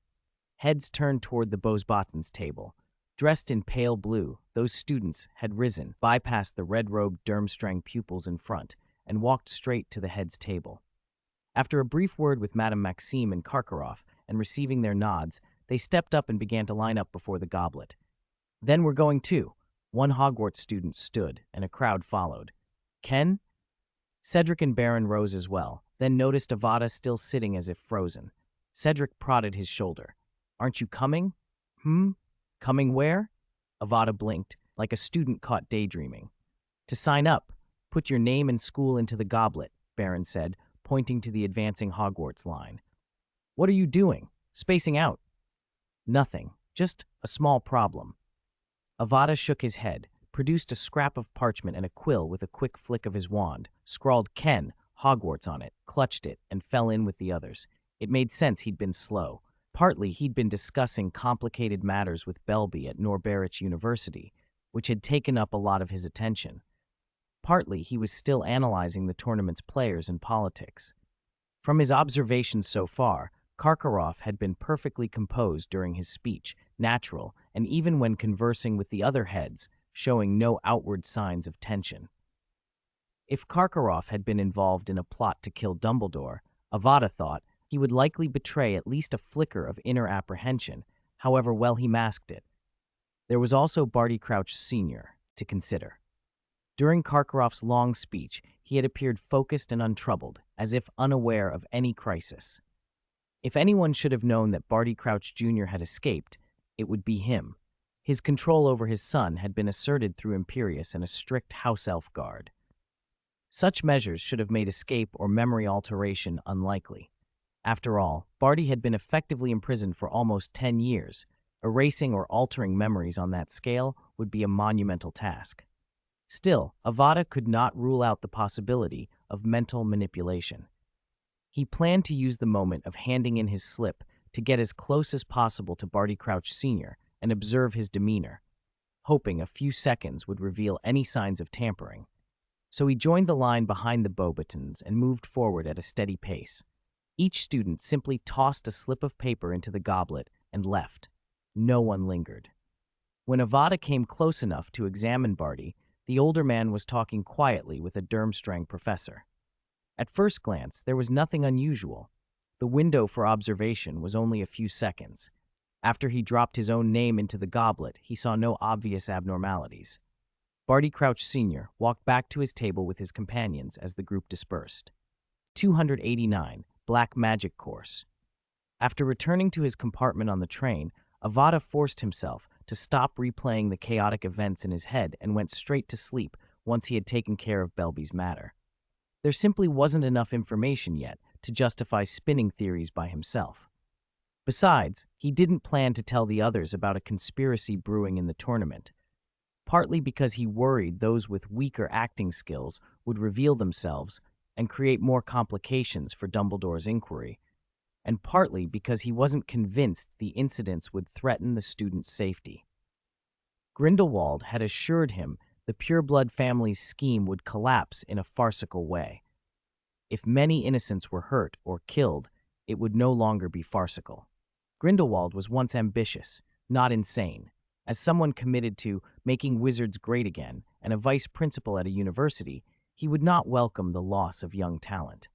Heads turned toward the Bosbottens table. Dressed in pale blue, those students had risen, bypassed the red-robed Durmstrang pupils in front, and walked straight to the head's table. After a brief word with Madame Maxime and Karkaroff, and receiving their nods, they stepped up and began to line up before the goblet. "Then we're going too." One Hogwarts student stood, and a crowd followed. "Ken?" Cedric and Baron rose as well, then noticed Avada still sitting as if frozen. Cedric prodded his shoulder. "Aren't you coming?" "Coming where?" Avada blinked, like a student caught daydreaming. "To sign up. Put your name and school into the goblet," Baron said, pointing to the advancing Hogwarts line. "What are you doing? Spacing out?" "Nothing. Just a small problem." Avada shook his head, produced a scrap of parchment and a quill with a quick flick of his wand, scrawled Ken, Hogwarts on it, clutched it, and fell in with the others. It made sense he'd been slow. Partly, he'd been discussing complicated matters with Belby at Norberich University, which had taken up a lot of his attention. Partly, he was still analyzing the tournament's players and politics. From his observations so far, Karkaroff had been perfectly composed during his speech, natural, and even when conversing with the other heads, showing no outward signs of tension. If Karkaroff had been involved in a plot to kill Dumbledore, Avada thought he would likely betray at least a flicker of inner apprehension, however well he masked it. There was also Barty Crouch Sr. to consider. During Karkaroff's long speech, he had appeared focused and untroubled, as if unaware of any crisis. If anyone should have known that Barty Crouch Jr. had escaped, it would be him. His control over his son had been asserted through Imperius and a strict house elf guard. Such measures should have made escape or memory alteration unlikely. After all, Barty had been effectively imprisoned for almost 10 years. Erasing or altering memories on that scale would be a monumental task. Still, Avada could not rule out the possibility of mental manipulation. He planned to use the moment of handing in his slip to get as close as possible to Barty Crouch Sr. and observe his demeanor, hoping a few seconds would reveal any signs of tampering. So he joined the line behind the Beauxbatons and moved forward at a steady pace. Each student simply tossed a slip of paper into the goblet and left. No one lingered. When Avada came close enough to examine Barty, the older man was talking quietly with a Durmstrang professor. At first glance, there was nothing unusual. The window for observation was only a few seconds. After he dropped his own name into the goblet, he saw no obvious abnormalities. Barty Crouch Sr. walked back to his table with his companions as the group dispersed. 289, Black Magic Course. After returning to his compartment on the train, Avada forced himself to stop replaying the chaotic events in his head and went straight to sleep once he had taken care of Belby's matter. There simply wasn't enough information yet to justify spinning theories by himself. Besides, he didn't plan to tell the others about a conspiracy brewing in the tournament, partly because he worried those with weaker acting skills would reveal themselves and create more complications for Dumbledore's inquiry, and partly because he wasn't convinced the incidents would threaten the student's safety. Grindelwald had assured him the pureblood family's scheme would collapse in a farcical way. If many innocents were hurt or killed, it would no longer be farcical. Grindelwald was once ambitious, not insane. As someone committed to making wizards great again and a vice principal at a university, he would not welcome the loss of young talent.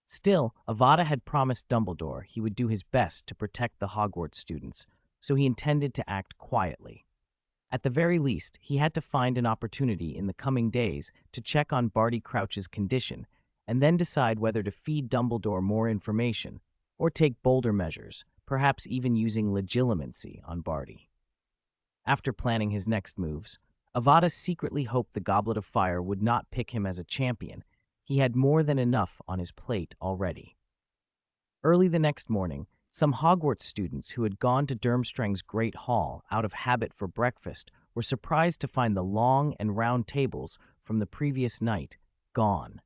Still, Avada had promised Dumbledore he would do his best to protect the Hogwarts students, so he intended to act quietly. At the very least, he had to find an opportunity in the coming days to check on Barty Crouch's condition and then decide whether to feed Dumbledore more information or take bolder measures, perhaps even using legilimency on Barty. After planning his next moves, Avada secretly hoped the Goblet of Fire would not pick him as a champion. He had more than enough on his plate already. Early the next morning, some Hogwarts students who had gone to Durmstrang's Great Hall out of habit for breakfast were surprised to find the long and round tables from the previous night gone.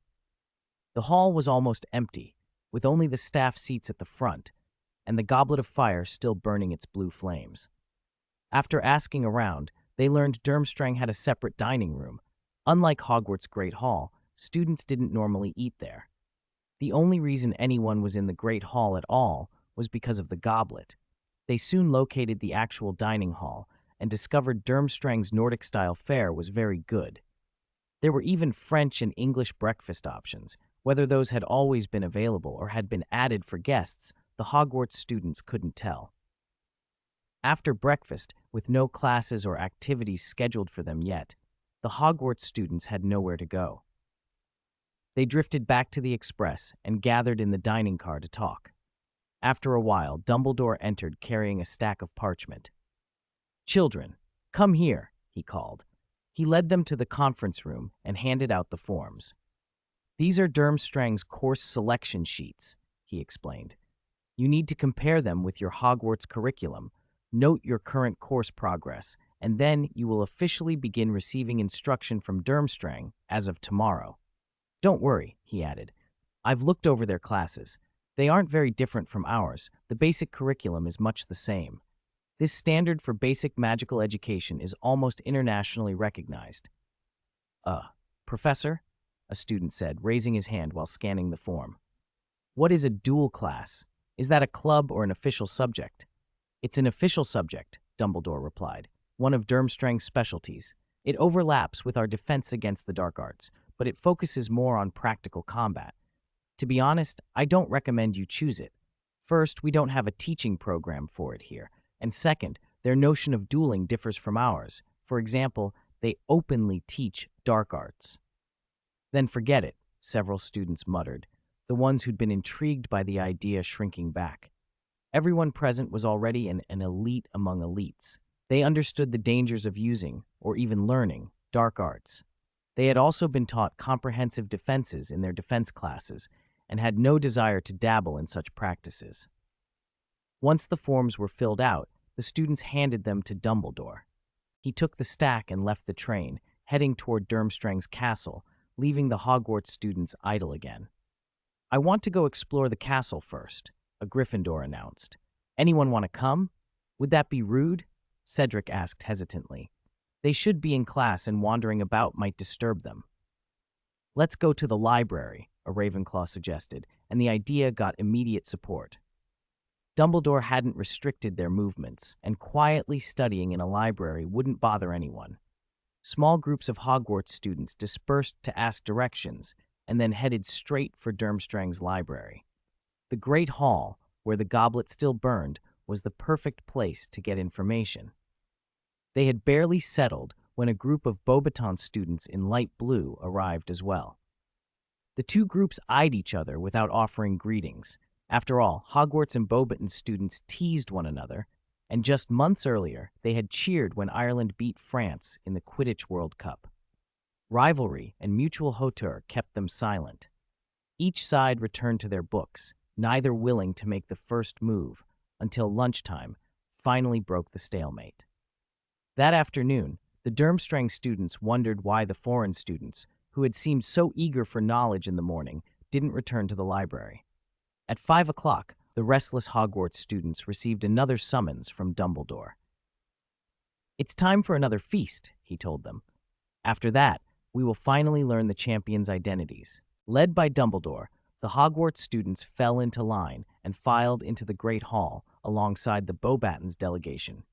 The hall was almost empty, with only the staff seats at the front, and the Goblet of Fire still burning its blue flames. After asking around, they learned Durmstrang had a separate dining room. Unlike Hogwarts' Great Hall, students didn't normally eat there. The only reason anyone was in the Great Hall at all was because of the goblet. They soon located the actual dining hall and discovered Durmstrang's Nordic-style fare was very good. There were even French and English breakfast options. Whether those had always been available or had been added for guests, the Hogwarts students couldn't tell. After breakfast, with no classes or activities scheduled for them yet, the Hogwarts students had nowhere to go. They drifted back to the Express and gathered in the dining car to talk. After a while, Dumbledore entered carrying a stack of parchment. "Children, come here," he called. He led them to the conference room and handed out the forms. "These are Durmstrang's course selection sheets," he explained. "You need to compare them with your Hogwarts curriculum, note your current course progress, and then you will officially begin receiving instruction from Durmstrang as of tomorrow. Don't worry," he added. "I've looked over their classes. They aren't very different from ours. The basic curriculum is much the same. This standard for basic magical education is almost internationally recognized." Professor?" a student said, raising his hand while scanning the form. "What is a dual class? Is that a club or an official subject?" "It's an official subject," Dumbledore replied, "one of Durmstrang's specialties. It overlaps with our defense against the dark arts, but it focuses more on practical combat. To be honest, I don't recommend you choose it. First, we don't have a teaching program for it here, and second, their notion of dueling differs from ours. For example, they openly teach dark arts." "Then forget it," several students muttered, the ones who'd been intrigued by the idea shrinking back. Everyone present was already an elite among elites. They understood the dangers of using, or even learning, dark arts. They had also been taught comprehensive defenses in their defense classes and had no desire to dabble in such practices. Once the forms were filled out, the students handed them to Dumbledore. He took the stack and left the train, heading toward Durmstrang's castle, leaving the Hogwarts students idle again. "I want to go explore the castle first," a Gryffindor announced. "Anyone want to come? Would that be rude?" Cedric asked hesitantly. "They should be in class and wandering about might disturb them." "Let's go to the library," a Ravenclaw suggested, and the idea got immediate support. Dumbledore hadn't restricted their movements, and quietly studying in a library wouldn't bother anyone. Small groups of Hogwarts students dispersed to ask directions and then headed straight for Durmstrang's library. The Great Hall, where the goblet still burned, was the perfect place to get information. They had barely settled when a group of Beauxbaton students in light blue arrived as well. The two groups eyed each other without offering greetings. After all, Hogwarts and Beauxbaton students teased one another, and just months earlier, they had cheered when Ireland beat France in the Quidditch World Cup. Rivalry and mutual hauteur kept them silent. Each side returned to their books, neither willing to make the first move, until lunchtime finally broke the stalemate. That afternoon, the Durmstrang students wondered why the foreign students, who had seemed so eager for knowledge in the morning, didn't return to the library. At 5 o'clock, the restless Hogwarts students received another summons from Dumbledore. "It's time for another feast," he told them. "After that, we will finally learn the champions' identities." Led by Dumbledore, the Hogwarts students fell into line and filed into the Great Hall alongside the Beauxbatons delegation.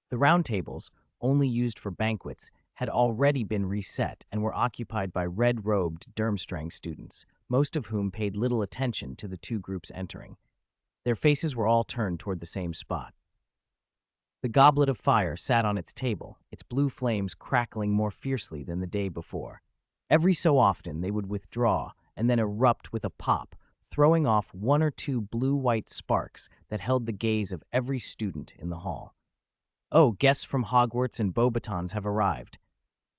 The round tables, only used for banquets, had already been reset and were occupied by red-robed Durmstrang students, most of whom paid little attention to the two groups entering. Their faces were all turned toward the same spot. The goblet of fire sat on its table, its blue flames crackling more fiercely than the day before. Every so often they would withdraw and then erupt with a pop, throwing off one or two blue-white sparks that held the gaze of every student in the hall. "Oh, guests from Hogwarts and Beauxbatons have arrived."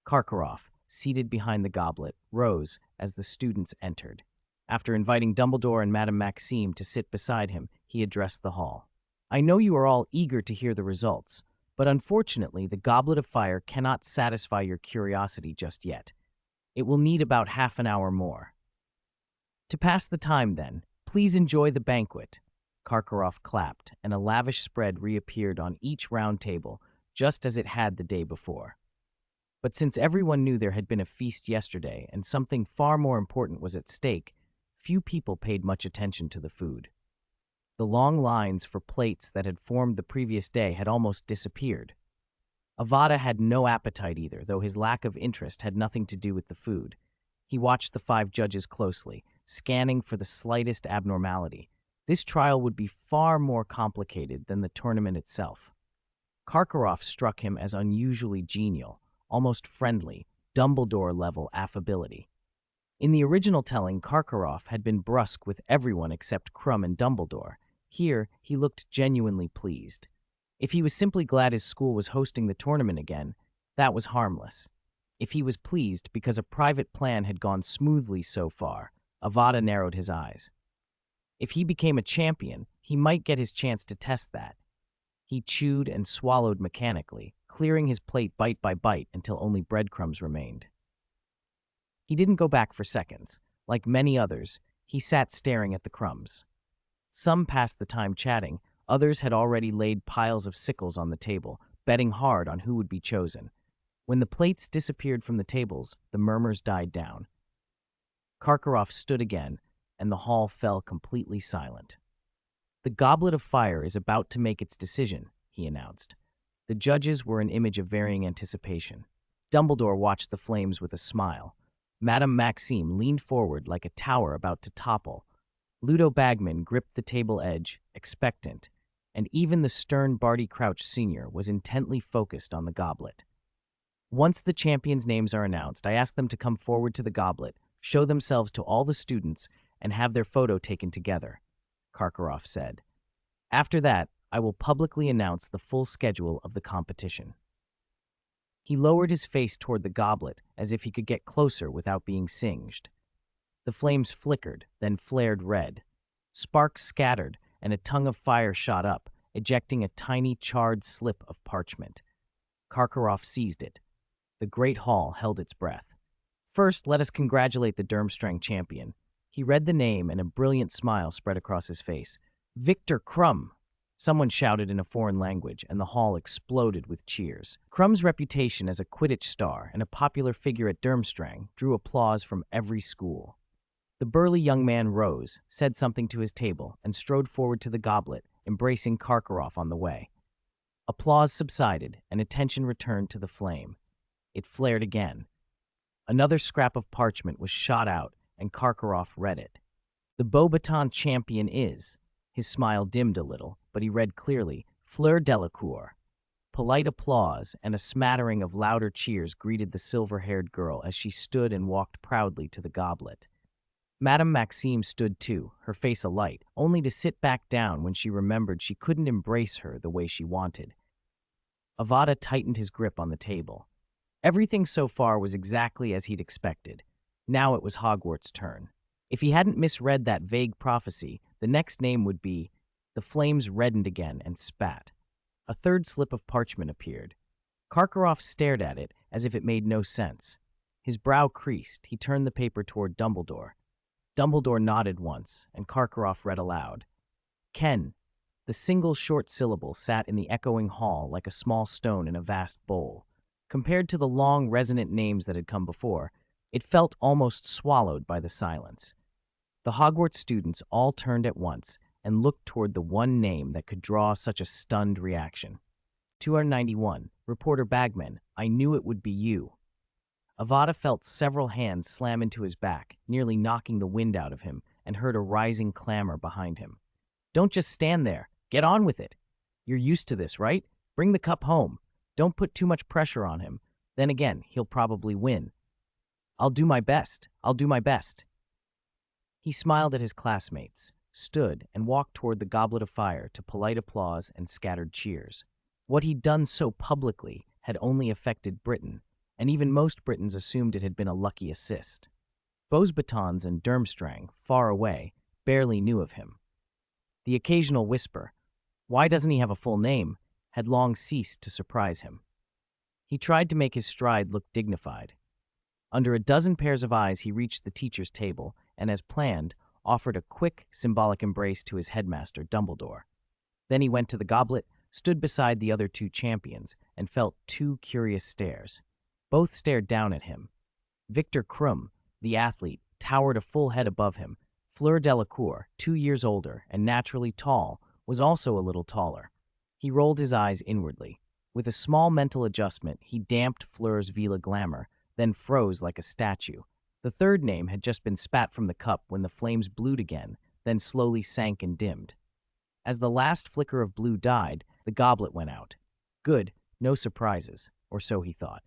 Karkaroff, seated behind the goblet, rose as the students entered. After inviting Dumbledore and Madame Maxime to sit beside him, he addressed the hall. "I know you are all eager to hear the results, but unfortunately the Goblet of Fire cannot satisfy your curiosity just yet. It will need about half an hour more. To pass the time, then, please enjoy the banquet." Karkaroff clapped, and a lavish spread reappeared on each round table, just as it had the day before. But since everyone knew there had been a feast yesterday and something far more important was at stake, few people paid much attention to the food. The long lines for plates that had formed the previous day had almost disappeared. Avada had no appetite either, though his lack of interest had nothing to do with the food. He watched the 5 judges closely, scanning for the slightest abnormality. This trial would be far more complicated than the tournament itself. Karkaroff struck him as unusually genial, almost friendly, Dumbledore-level affability. In the original telling, Karkaroff had been brusque with everyone except Krum and Dumbledore. Here, he looked genuinely pleased. If he was simply glad his school was hosting the tournament again, that was harmless. If he was pleased because a private plan had gone smoothly so far, Avada narrowed his eyes. If he became a champion, he might get his chance to test that. He chewed and swallowed mechanically, clearing his plate bite by bite until only breadcrumbs remained. He didn't go back for seconds. Like many others, he sat staring at the crumbs. Some passed the time chatting, others had already laid piles of sickles on the table, betting hard on who would be chosen. When the plates disappeared from the tables, the murmurs died down. Karkaroff stood again, and the hall fell completely silent. "The Goblet of Fire is about to make its decision," he announced. The judges were an image of varying anticipation. Dumbledore watched the flames with a smile. Madame Maxime leaned forward like a tower about to topple. Ludo Bagman gripped the table edge, expectant, and even the stern Barty Crouch Sr. was intently focused on the goblet. "Once the champions' names are announced, I ask them to come forward to the goblet, show themselves to all the students, and have their photo taken together," Karkaroff said. "After that, I will publicly announce the full schedule of the competition." He lowered his face toward the goblet as if he could get closer without being singed. The flames flickered, then flared red. Sparks scattered, and a tongue of fire shot up, ejecting a tiny charred slip of parchment. Karkaroff seized it. The great hall held its breath. "First, let us congratulate the Durmstrang champion." He read the name, and a brilliant smile spread across his face. "Victor Krum!" Someone shouted in a foreign language, and the hall exploded with cheers. Krum's reputation as a Quidditch star and a popular figure at Durmstrang drew applause from every school. The burly young man rose, said something to his table, and strode forward to the goblet, embracing Karkaroff on the way. Applause subsided, and attention returned to the flame. It flared again. Another scrap of parchment was shot out, and Karkaroff read it. "The Beauxbaton champion is..." His smile dimmed a little, but he read clearly, "Fleur Delacour." Polite applause and a smattering of louder cheers greeted the silver-haired girl as she stood and walked proudly to the goblet. Madame Maxime stood too, her face alight, only to sit back down when she remembered she couldn't embrace her the way she wanted. Avada tightened his grip on the table. Everything so far was exactly as he'd expected. Now it was Hogwarts' turn. If he hadn't misread that vague prophecy, the next name would be... The flames reddened again and spat. A third slip of parchment appeared. Karkaroff stared at it as if it made no sense. His brow creased. He turned the paper toward Dumbledore. Dumbledore nodded once, and Karkaroff read aloud. "Ken." The single short syllable sat in the echoing hall like a small stone in a vast bowl. Compared to the long, resonant names that had come before, it felt almost swallowed by the silence. The Hogwarts students all turned at once and looked toward the one name that could draw such a stunned reaction. 291, Reporter Bagman, "I knew it would be you." Avada felt several hands slam into his back, nearly knocking the wind out of him, and heard a rising clamor behind him. "Don't just stand there. Get on with it. You're used to this, right? Bring the cup home. Don't put too much pressure on him. Then again, he'll probably win. I'll do my best. I'll do my best. He smiled at his classmates, stood, and walked toward the goblet of fire to polite applause and scattered cheers. What he'd done so publicly had only affected Britain, and even most Britons assumed it had been a lucky assist. Beauxbatons and Durmstrang, far away, barely knew of him. The occasional whisper, "Why doesn't he have a full name?" had long ceased to surprise him. He tried to make his stride look dignified. Under a dozen pairs of eyes, he reached the teacher's table and, as planned, offered a quick, symbolic embrace to his headmaster, Dumbledore. Then he went to the goblet, stood beside the other two champions, and felt two curious stares. Both stared down at him. Victor Krum, the athlete, towered a full head above him. Fleur Delacour, 2 years older and naturally tall, was also a little taller. He rolled his eyes inwardly. With a small mental adjustment, he damped Fleur's Vila glamour, then froze like a statue. The third name had just been spat from the cup when the flames blued again, then slowly sank and dimmed. As the last flicker of blue died, the goblet went out. Good, no surprises, or so he thought.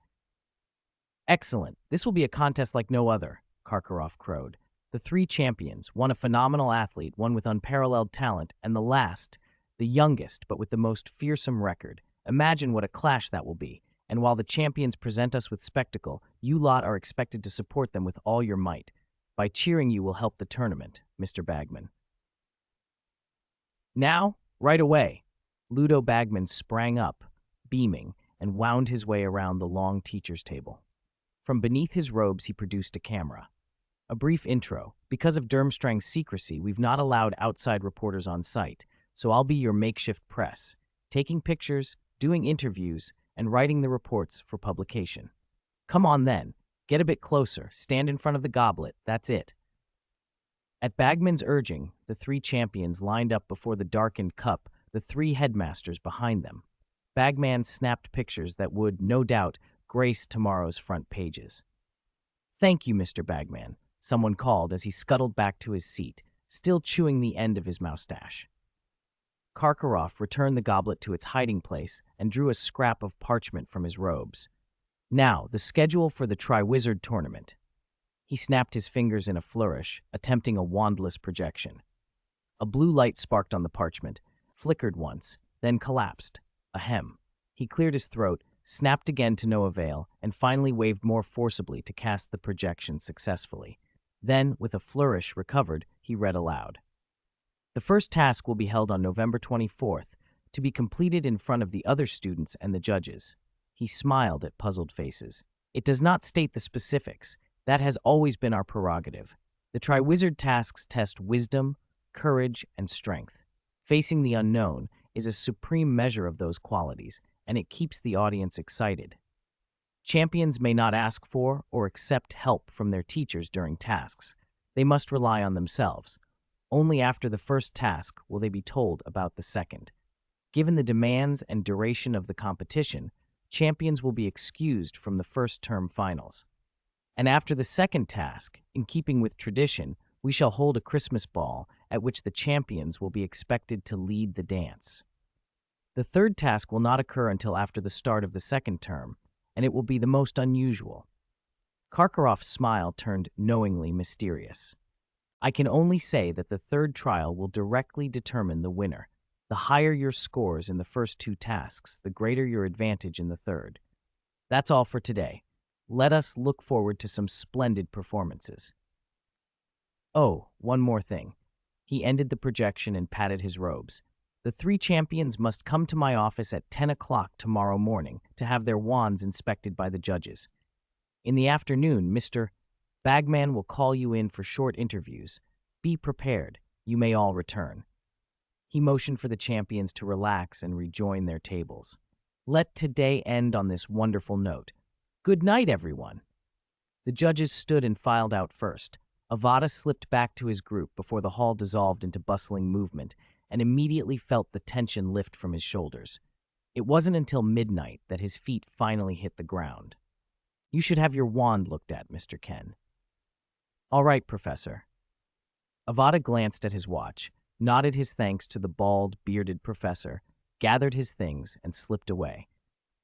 Excellent, this will be a contest like no other, Karkaroff crowed. The 3 champions, one a phenomenal athlete, one with unparalleled talent, and the last, the youngest but with the most fearsome record. Imagine what a clash that will be. And while the champions present us with spectacle, you lot are expected to support them with all your might. By cheering, you will help the tournament, Mr. Bagman. Now, right away. Ludo Bagman sprang up, beaming, and wound his way around the long teacher's table. From beneath his robes, he produced a camera. A brief intro. Because of Durmstrang's secrecy, we've not allowed outside reporters on site, so I'll be your makeshift press, taking pictures, doing interviews, and writing the reports for publication. Come on then, get a bit closer, stand in front of the goblet, that's it. At Bagman's urging, the 3 champions lined up before the darkened cup, the 3 headmasters behind them. Bagman snapped pictures that would, no doubt, grace tomorrow's front pages. Thank you, Mr. Bagman, someone called as he scuttled back to his seat, still chewing the end of his moustache. Karkaroff returned the goblet to its hiding place and drew a scrap of parchment from his robes. Now, the schedule for the Triwizard tournament. He snapped his fingers in a flourish, attempting a wandless projection. A blue light sparked on the parchment, flickered once, then collapsed. Ahem. He cleared his throat, snapped again to no avail, and finally waved more forcibly to cast the projection successfully. Then, with a flourish recovered, he read aloud. The first task will be held on November 24th, to be completed in front of the other students and the judges. He smiled at puzzled faces. It does not state the specifics. That has always been our prerogative. The Triwizard tasks test wisdom, courage, and strength. Facing the unknown is a supreme measure of those qualities, and it keeps the audience excited. Champions may not ask for or accept help from their teachers during tasks. They must rely on themselves. Only after the first task will they be told about the second. Given the demands and duration of the competition, champions will be excused from the first term finals. And after the second task, in keeping with tradition, we shall hold a Christmas ball at which the champions will be expected to lead the dance. The third task will not occur until after the start of the second term, and it will be the most unusual. Karkaroff's smile turned knowingly mysterious. I can only say that the third trial will directly determine the winner. The higher your scores in the first 2 tasks, the greater your advantage in the third. That's all for today. Let us look forward to some splendid performances. Oh, one more thing. He ended the projection and patted his robes. The 3 champions must come to my office at 10 o'clock tomorrow morning to have their wands inspected by the judges. In the afternoon, Mr. Bagman will call you in for short interviews. Be prepared. You may all return. He motioned for the champions to relax and rejoin their tables. Let today end on this wonderful note. Good night, everyone. The judges stood and filed out first. Avada slipped back to his group before the hall dissolved into bustling movement and immediately felt the tension lift from his shoulders. It wasn't until midnight that his feet finally hit the ground. You should have your wand looked at, Mr. Ken. All right, Professor. Avada glanced at his watch, nodded his thanks to the bald, bearded professor, gathered his things, and slipped away.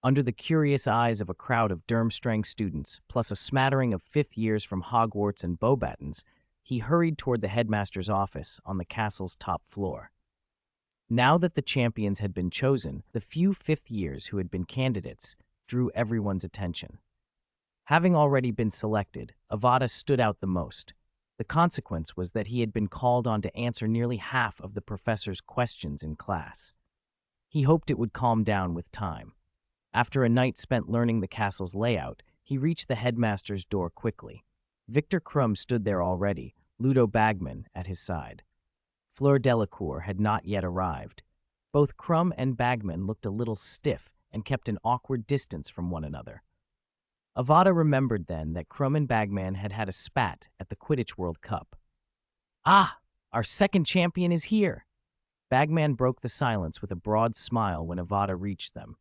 Under the curious eyes of a crowd of Durmstrang students, plus a smattering of fifth years from Hogwarts and Beauxbatons, he hurried toward the headmaster's office on the castle's top floor. Now that the champions had been chosen, the few fifth years who had been candidates drew everyone's attention. Having already been selected, Avada stood out the most. The consequence was that he had been called on to answer nearly half of the professor's questions in class. He hoped it would calm down with time. After a night spent learning the castle's layout, he reached the headmaster's door quickly. Victor Krum stood there already, Ludo Bagman at his side. Fleur Delacour had not yet arrived. Both Krum and Bagman looked a little stiff and kept an awkward distance from one another. Avada remembered then that Krum and Bagman had had a spat at the Quidditch World Cup. "Ah, our second champion is here!" Bagman broke the silence with a broad smile when Avada reached them.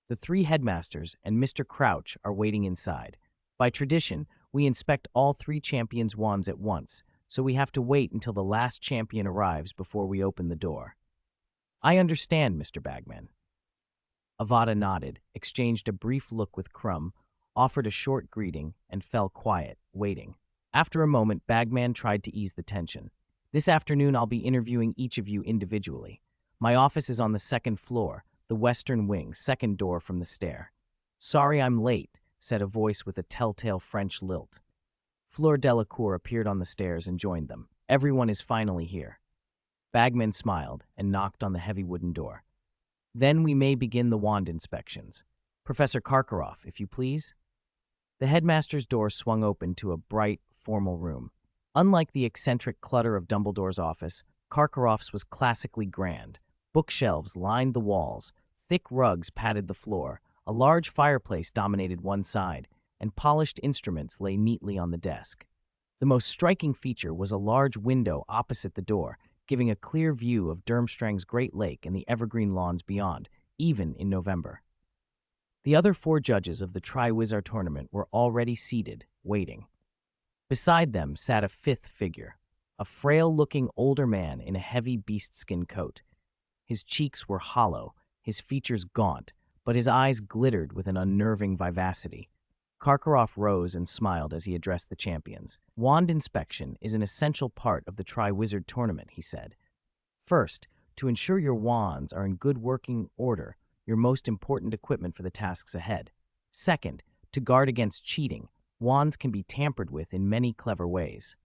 The three headmasters and Mr. Crouch are waiting inside. By tradition, we inspect all three champions' wands at once, so we have to wait until the last champion arrives before we open the door. "I understand, Mr. Bagman." Avada nodded, exchanged a brief look with Krum, offered a short greeting, and fell quiet, waiting. After a moment, Bagman tried to ease the tension. "This afternoon I'll be interviewing each of you individually. My office is on the second floor, the western wing, second door from the stair." "Sorry I'm late," said a voice with a telltale French lilt. Fleur Delacour appeared on the stairs and joined them. "Everyone is finally here." Bagman smiled and knocked on the heavy wooden door. "Then we may begin the wand inspections. Professor Karkaroff, if you please." The headmaster's door swung open to a bright, formal room. Unlike the eccentric clutter of Dumbledore's office, Karkaroff's was classically grand. Bookshelves lined the walls, thick rugs padded the floor, a large fireplace dominated one side, and polished instruments lay neatly on the desk. The most striking feature was a large window opposite the door, giving a clear view of Durmstrang's Great Lake and the evergreen lawns beyond, even in November. The other four judges of the Triwizard Tournament were already seated, waiting. Beside them sat a fifth figure, a frail-looking older man in a heavy beast-skin coat. His cheeks were hollow, his features gaunt, but his eyes glittered with an unnerving vivacity. Karkaroff rose and smiled as he addressed the champions. "Wand inspection is an essential part of the Triwizard Tournament," he said. "First, to ensure your wands are in good working order, your most important equipment for the tasks ahead. Second, to guard against cheating, wands can be tampered with in many clever ways.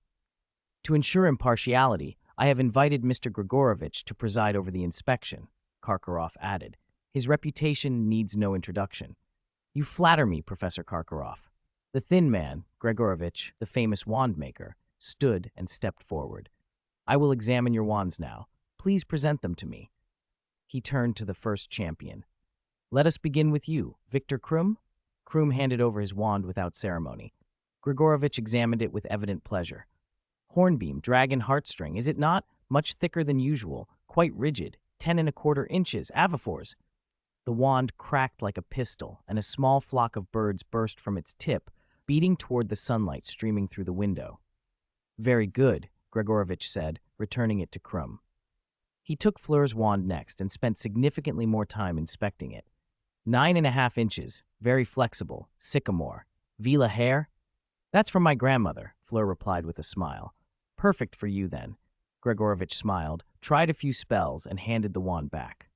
To ensure impartiality, I have invited Mr. Grigorovich to preside over the inspection," Karkaroff added. "His reputation needs no introduction." "You flatter me, Professor Karkaroff." The thin man, Grigorovich, the famous wand maker, stood and stepped forward. "I will examine your wands now. Please present them to me." He turned to the first champion. "Let us begin with you, Victor Krum." Krum handed over his wand without ceremony. Grigorovich examined it with evident pleasure. "Hornbeam, dragon heartstring, is it not? Much thicker than usual, quite rigid, 10¼ inches, avifors." The wand cracked like a pistol, and a small flock of birds burst from its tip, beating toward the sunlight streaming through the window. "Very good," Grigorovich said, returning it to Krum. He took Fleur's wand next and spent significantly more time inspecting it. 9½ inches, very flexible, sycamore. Vila hair? "That's from my grandmother," Fleur replied with a smile. "Perfect for you, then." Grigorovich smiled, tried a few spells, and handed the wand back.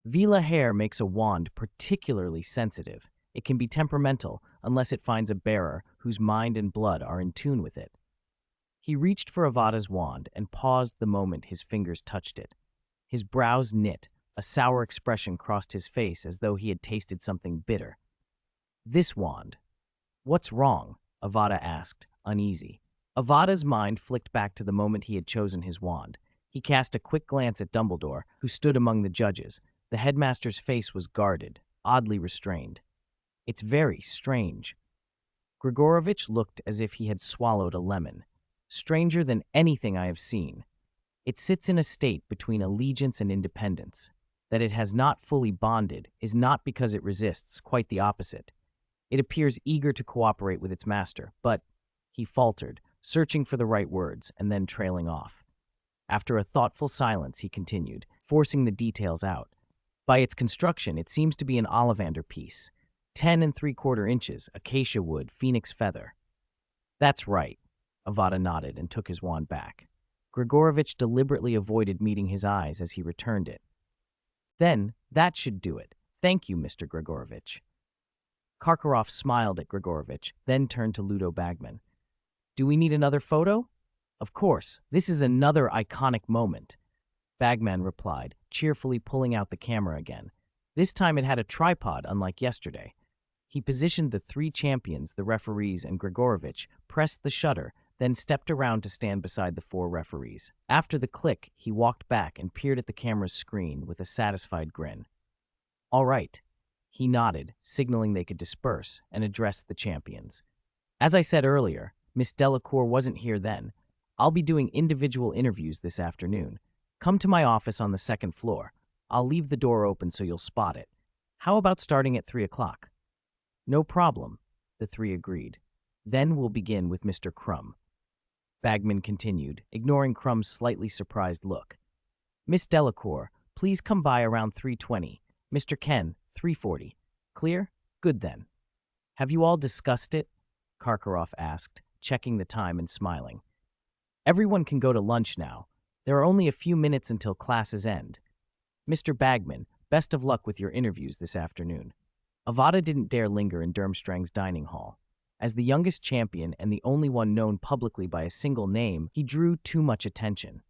Vila hair makes a wand particularly sensitive. It can be temperamental unless it finds a bearer whose mind and blood are in tune with it. He reached for Avada's wand and paused the moment his fingers touched it. His brows knit, a sour expression crossed his face as though he had tasted something bitter. "This wand. What's wrong?" Avada asked, uneasy. Avada's mind flicked back to the moment he had chosen his wand. He cast a quick glance at Dumbledore, who stood among the judges. The headmaster's face was guarded, oddly restrained. "It's very strange." Grigorovich looked as if he had swallowed a lemon. "Stranger than anything I have seen. It sits in a state between allegiance and independence. That it has not fully bonded is not because it resists, quite the opposite. It appears eager to cooperate with its master, but," he faltered, searching for the right words and then trailing off. After a thoughtful silence, he continued, forcing the details out. By its construction, it seems to be an Ollivander piece. 10 3/4 inches, acacia wood, phoenix feather. That's right. Avada nodded and took his wand back. Grigorovich deliberately avoided meeting his eyes as he returned it. Then, that should do it. Thank you, Mr. Grigorovich. Karkaroff smiled at Grigorovich, then turned to Ludo Bagman. Do we need another photo? Of course, this is another iconic moment. Bagman replied, cheerfully pulling out the camera again. This time it had a tripod, unlike yesterday. He positioned the three champions, the referees, and Grigorovich, pressed the shutter, then stepped around to stand beside the four referees. After the click, he walked back and peered at the camera's screen with a satisfied grin. All right. He nodded, signaling they could disperse, and addressed the champions. As I said earlier, Miss Delacour wasn't here then. I'll be doing individual interviews this afternoon. Come to my office on the second floor. I'll leave the door open so you'll spot it. How about starting at 3 o'clock? No problem, the three agreed. Then we'll begin with Mr. Crumb. Bagman continued, ignoring Crumb's slightly surprised look. Miss Delacour, please come by around 3:20. Mr. Ken, 3:40. Clear? Good then. Have you all discussed it? Karkaroff asked, checking the time and smiling. Everyone can go to lunch now. There are only a few minutes until classes end. Mr. Bagman, best of luck with your interviews this afternoon. Avada didn't dare linger in Durmstrang's dining hall. As the youngest champion and the only one known publicly by a single name, he drew too much attention.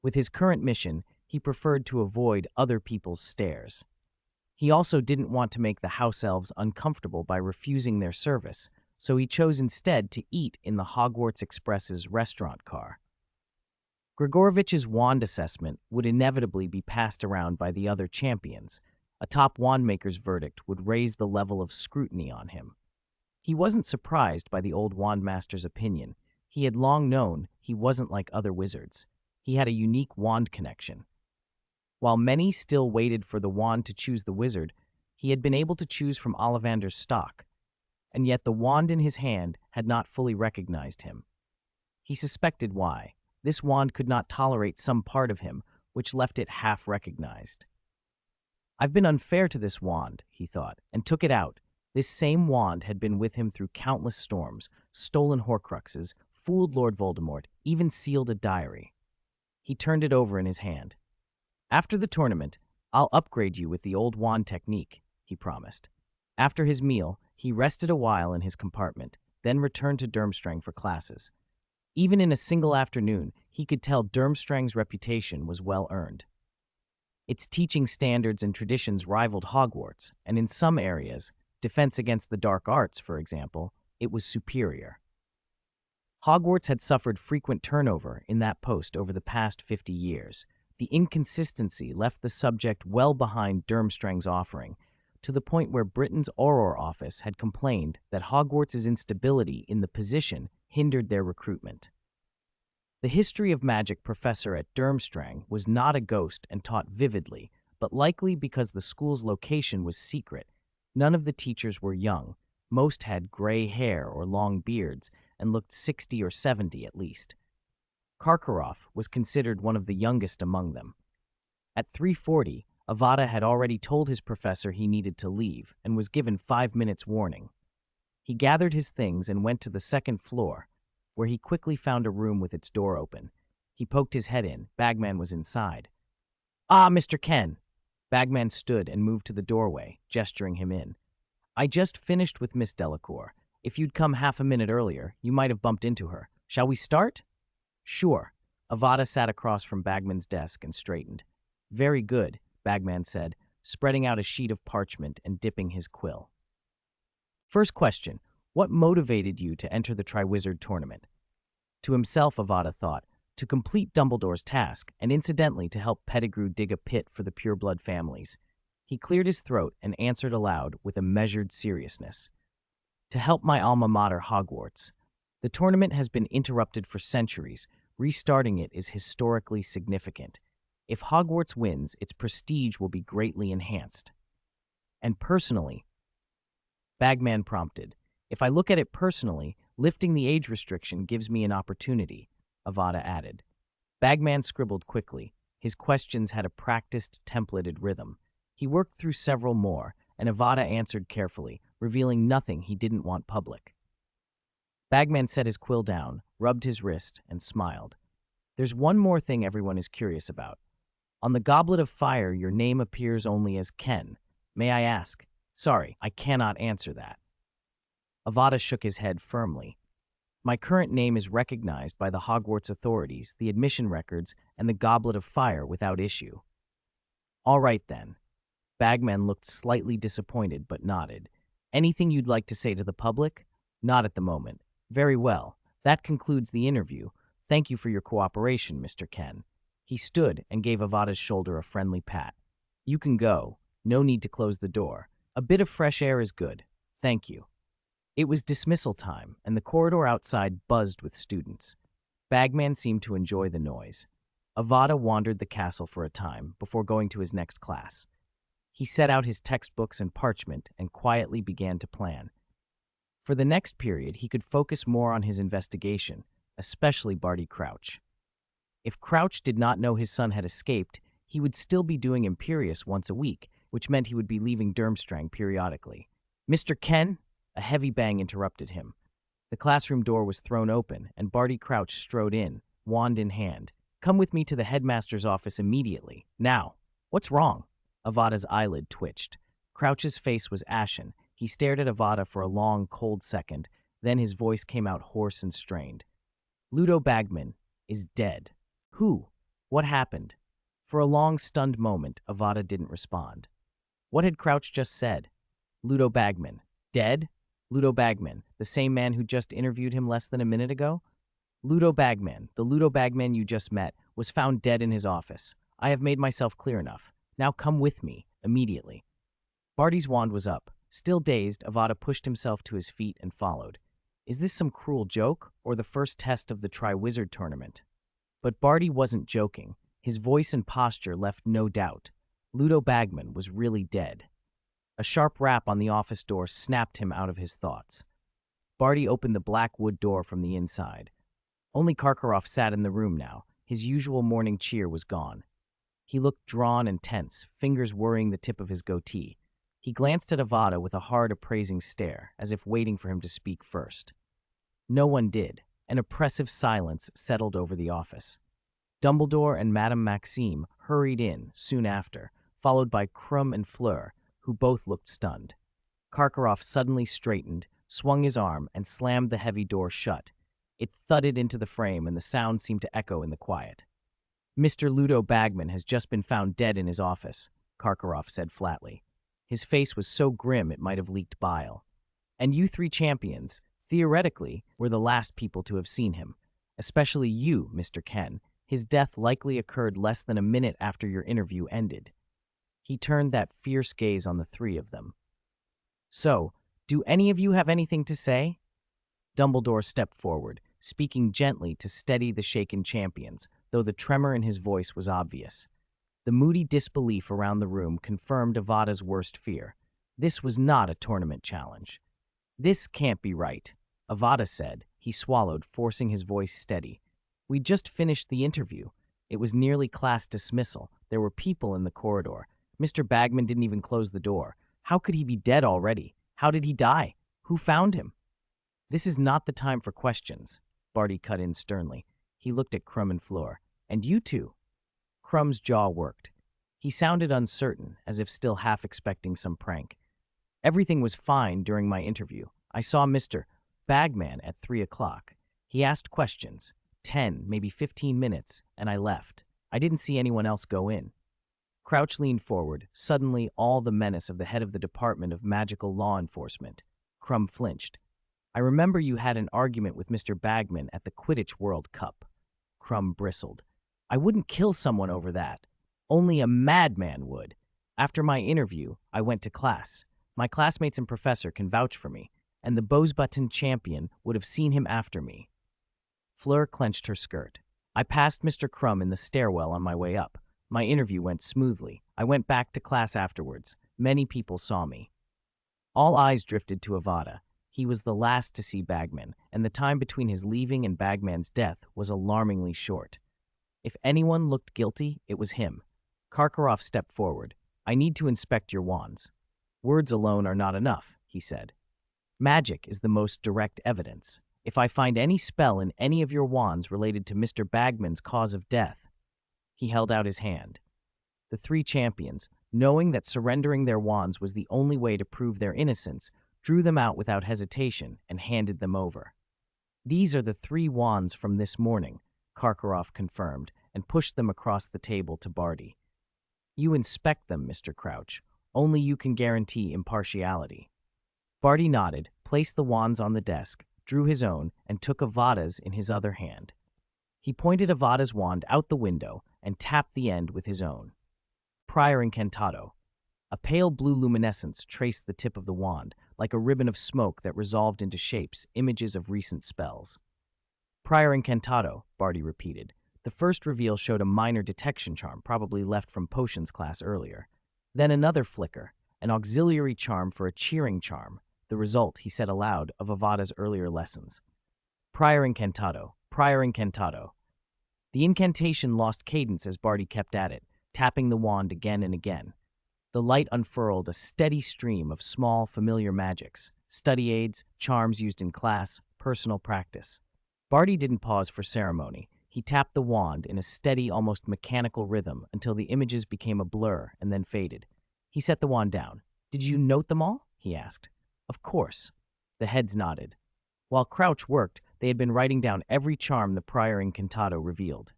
With his current mission, he preferred to avoid other people's stares. He also didn't want to make the house elves uncomfortable by refusing their service, so he chose instead to eat in the Hogwarts Express's restaurant car. Grigorovich's wand assessment would inevitably be passed around by the other champions. A top wandmaker's verdict would raise the level of scrutiny on him. He wasn't surprised by the old wandmaster's opinion. He had long known he wasn't like other wizards. He had a unique wand connection. While many still waited for the wand to choose the wizard, he had been able to choose from Ollivander's stock, and yet the wand in his hand had not fully recognized him. He suspected why. This wand could not tolerate some part of him, which left it half recognized. I've been unfair to this wand, he thought, and took it out. This same wand had been with him through countless storms, stolen Horcruxes, fooled Lord Voldemort, even sealed a diary. He turned it over in his hand. After the tournament, I'll upgrade you with the old wand technique, he promised. After his meal, he rested a while in his compartment, then returned to Durmstrang for classes. Even in a single afternoon, he could tell Durmstrang's reputation was well earned. Its teaching standards and traditions rivaled Hogwarts, and in some areas, defense against the dark arts, for example, it was superior. Hogwarts had suffered frequent turnover in that post over the past 50 years. The inconsistency left the subject well behind Durmstrang's offering, to the point where Britain's Auror office had complained that Hogwarts' instability in the position hindered their recruitment. The history of magic professor at Durmstrang was not a ghost and taught vividly, but likely because the school's location was secret. None of the teachers were young. Most had gray hair or long beards and looked 60 or 70 at least. Karkaroff was considered one of the youngest among them. At 3:40, Avada had already told his professor he needed to leave and was given 5 minutes warning. He gathered his things and went to the second floor, where he quickly found a room with its door open. He poked his head in. Bagman was inside. Ah, Mr. Ken. Bagman stood and moved to the doorway, gesturing him in. I just finished with Miss Delacour. If you'd come half a minute earlier, you might have bumped into her. Shall we start? Sure. Avada sat across from Bagman's desk and straightened. Very good, Bagman said, spreading out a sheet of parchment and dipping his quill. First question, what motivated you to enter the Triwizard Tournament? To himself, Avada thought, to complete Dumbledore's task, and incidentally to help Pettigrew dig a pit for the pureblood families. He cleared his throat and answered aloud with a measured seriousness. To help my alma mater, Hogwarts. The tournament has been interrupted for centuries. Restarting it is historically significant. If Hogwarts wins, its prestige will be greatly enhanced. And personally, Bagman prompted, if I look at it personally, lifting the age restriction gives me an opportunity, Avada added. Bagman scribbled quickly. His questions had a practiced, templated rhythm. He worked through several more, and Avada answered carefully, revealing nothing he didn't want public. Bagman set his quill down, rubbed his wrist, and smiled. There's one more thing everyone is curious about. On the Goblet of Fire, your name appears only as Ken. May I ask? Sorry, I cannot answer that. Avada shook his head firmly. My current name is recognized by the Hogwarts authorities, the admission records, and the Goblet of Fire without issue. All right, then. Bagman looked slightly disappointed but nodded. Anything you'd like to say to the public? Not at the moment. Very well. That concludes the interview. Thank you for your cooperation, Mr. Ken. He stood and gave Avada's shoulder a friendly pat. You can go. No need to close the door. A bit of fresh air is good. Thank you. It was dismissal time, and the corridor outside buzzed with students. Bagman seemed to enjoy the noise. Avada wandered the castle for a time before going to his next class. He set out his textbooks and parchment and quietly began to plan. For the next period, he could focus more on his investigation, especially Barty Crouch. If Crouch did not know his son had escaped, he would still be doing Imperius once a week, which meant he would be leaving Durmstrang periodically. Mr. Ken? A heavy bang interrupted him. The classroom door was thrown open, and Barty Crouch strode in, wand in hand. Come with me to the headmaster's office immediately. Now. What's wrong? Avada's eyelid twitched. Crouch's face was ashen. He stared at Avada for a long, cold second. Then his voice came out hoarse and strained. Ludo Bagman is dead. Who? What happened? For a long, stunned moment, Avada didn't respond. What had Crouch just said? Ludo Bagman. Dead? Ludo Bagman, the same man who just interviewed him less than a minute ago? Ludo Bagman, the Ludo Bagman you just met, was found dead in his office. I have made myself clear enough. Now come with me, immediately. Barty's wand was up. Still dazed, Avada pushed himself to his feet and followed. Is this some cruel joke, or the first test of the Triwizard Tournament? But Barty wasn't joking. His voice and posture left no doubt. Ludo Bagman was really dead. A sharp rap on the office door snapped him out of his thoughts. Barty opened the black wood door from the inside. Only Karkaroff sat in the room now. His usual morning cheer was gone. He looked drawn and tense, fingers worrying the tip of his goatee. He glanced at Avada with a hard, appraising stare, as if waiting for him to speak first. No one did. An oppressive silence settled over the office. Dumbledore and Madame Maxime hurried in soon after, followed by Krum and Fleur, who both looked stunned. Karkaroff suddenly straightened, swung his arm, and slammed the heavy door shut. It thudded into the frame, and the sound seemed to echo in the quiet. Mr. Ludo Bagman has just been found dead in his office, Karkaroff said flatly. His face was so grim it might have leaked bile. And you three champions, theoretically, were the last people to have seen him. Especially you, Mr. Ken. His death likely occurred less than a minute after your interview ended. He turned that fierce gaze on the three of them. So, do any of you have anything to say? Dumbledore stepped forward, speaking gently to steady the shaken champions, though the tremor in his voice was obvious. The moody disbelief around the room confirmed Avada's worst fear. This was not a tournament challenge. This can't be right, Avada said. He swallowed, forcing his voice steady. We'd just finished the interview. It was nearly class dismissal. There were people in the corridor. Mr. Bagman didn't even close the door. How could he be dead already? How did he die? Who found him? This is not the time for questions, Barty cut in sternly. He looked at Krum and Fleur. And you two? Krum's jaw worked. He sounded uncertain, as if still half expecting some prank. Everything was fine during my interview. I saw Mr. Bagman at 3 o'clock. He asked questions, 10, maybe 15 minutes, and I left. I didn't see anyone else go in. Crouch leaned forward, suddenly all the menace of the head of the Department of Magical Law Enforcement. Krum flinched. I remember you had an argument with Mr. Bagman at the Quidditch World Cup. Krum bristled. I wouldn't kill someone over that. Only a madman would. After my interview, I went to class. My classmates and professor can vouch for me, and the Bowsbutton champion would have seen him after me. Fleur clenched her skirt. I passed Mr. Krum in the stairwell on my way up. My interview went smoothly. I went back to class afterwards. Many people saw me. All eyes drifted to Avada. He was the last to see Bagman, and the time between his leaving and Bagman's death was alarmingly short. If anyone looked guilty, it was him. Karkaroff stepped forward. I need to inspect your wands. Words alone are not enough, he said. Magic is the most direct evidence. If I find any spell in any of your wands related to Mr. Bagman's cause of death, he held out his hand. The three champions, knowing that surrendering their wands was the only way to prove their innocence, drew them out without hesitation and handed them over. These are the 3 wands from this morning, Karkaroff confirmed, and pushed them across the table to Barty. You inspect them, Mr. Crouch. Only you can guarantee impartiality. Barty nodded, placed the wands on the desk, drew his own, and took Avada's in his other hand. He pointed Avada's wand out the window and tapped the end with his own. Prior Incantado. A pale blue luminescence traced the tip of the wand, like a ribbon of smoke that resolved into shapes, images of recent spells. Prior Incantado, Barty repeated. The first reveal showed a minor detection charm, probably left from potions class earlier. Then another flicker, an auxiliary charm for a cheering charm, the result, he said aloud, of Avada's earlier lessons. Prior Incantado, Prior Incantado. The incantation lost cadence as Barty kept at it, tapping the wand again and again. The light unfurled a steady stream of small, familiar magics, study aids, charms used in class, personal practice. Barty didn't pause for ceremony. He tapped the wand in a steady, almost mechanical rhythm until the images became a blur and then faded. He set the wand down. Did you note them all? He asked. Of course. The heads nodded. While Crouch worked, they had been writing down every charm the Prior Incantado revealed.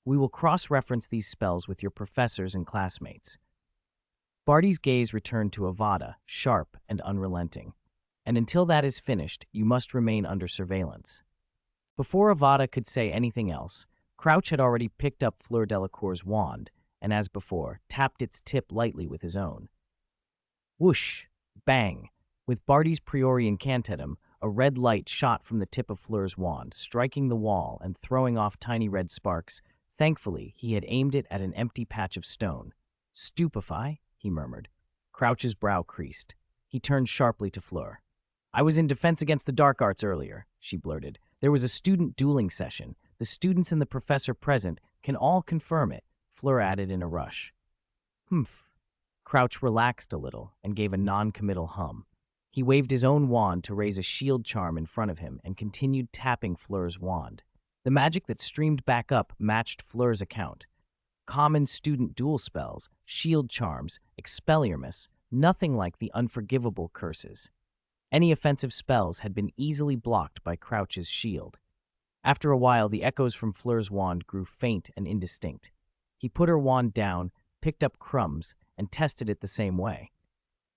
We will cross-reference these spells with your professors and classmates. Barty's gaze returned to Avada, sharp and unrelenting. And until that is finished, you must remain under surveillance. Before Avada could say anything else, Crouch had already picked up Fleur Delacour's wand, and as before, tapped its tip lightly with his own. Whoosh! Bang! With Barty's Priori Incantatem, a red light shot from the tip of Fleur's wand, striking the wall and throwing off tiny red sparks. Thankfully, he had aimed it at an empty patch of stone. Stupefy, he murmured. Crouch's brow creased. He turned sharply to Fleur. I was in defense against the dark arts earlier, she blurted. There was a student dueling session. The students and the professor present can all confirm it, Fleur added in a rush. Humph. Crouch relaxed a little and gave a non-committal hum. He waved his own wand to raise a shield charm in front of him and continued tapping Fleur's wand. The magic that streamed back up matched Fleur's account. Common student duel spells, shield charms, expelliarmus, nothing like the unforgivable curses. Any offensive spells had been easily blocked by Crouch's shield. After a while, the echoes from Fleur's wand grew faint and indistinct. He put her wand down, picked up Crumb's, and tested it the same way.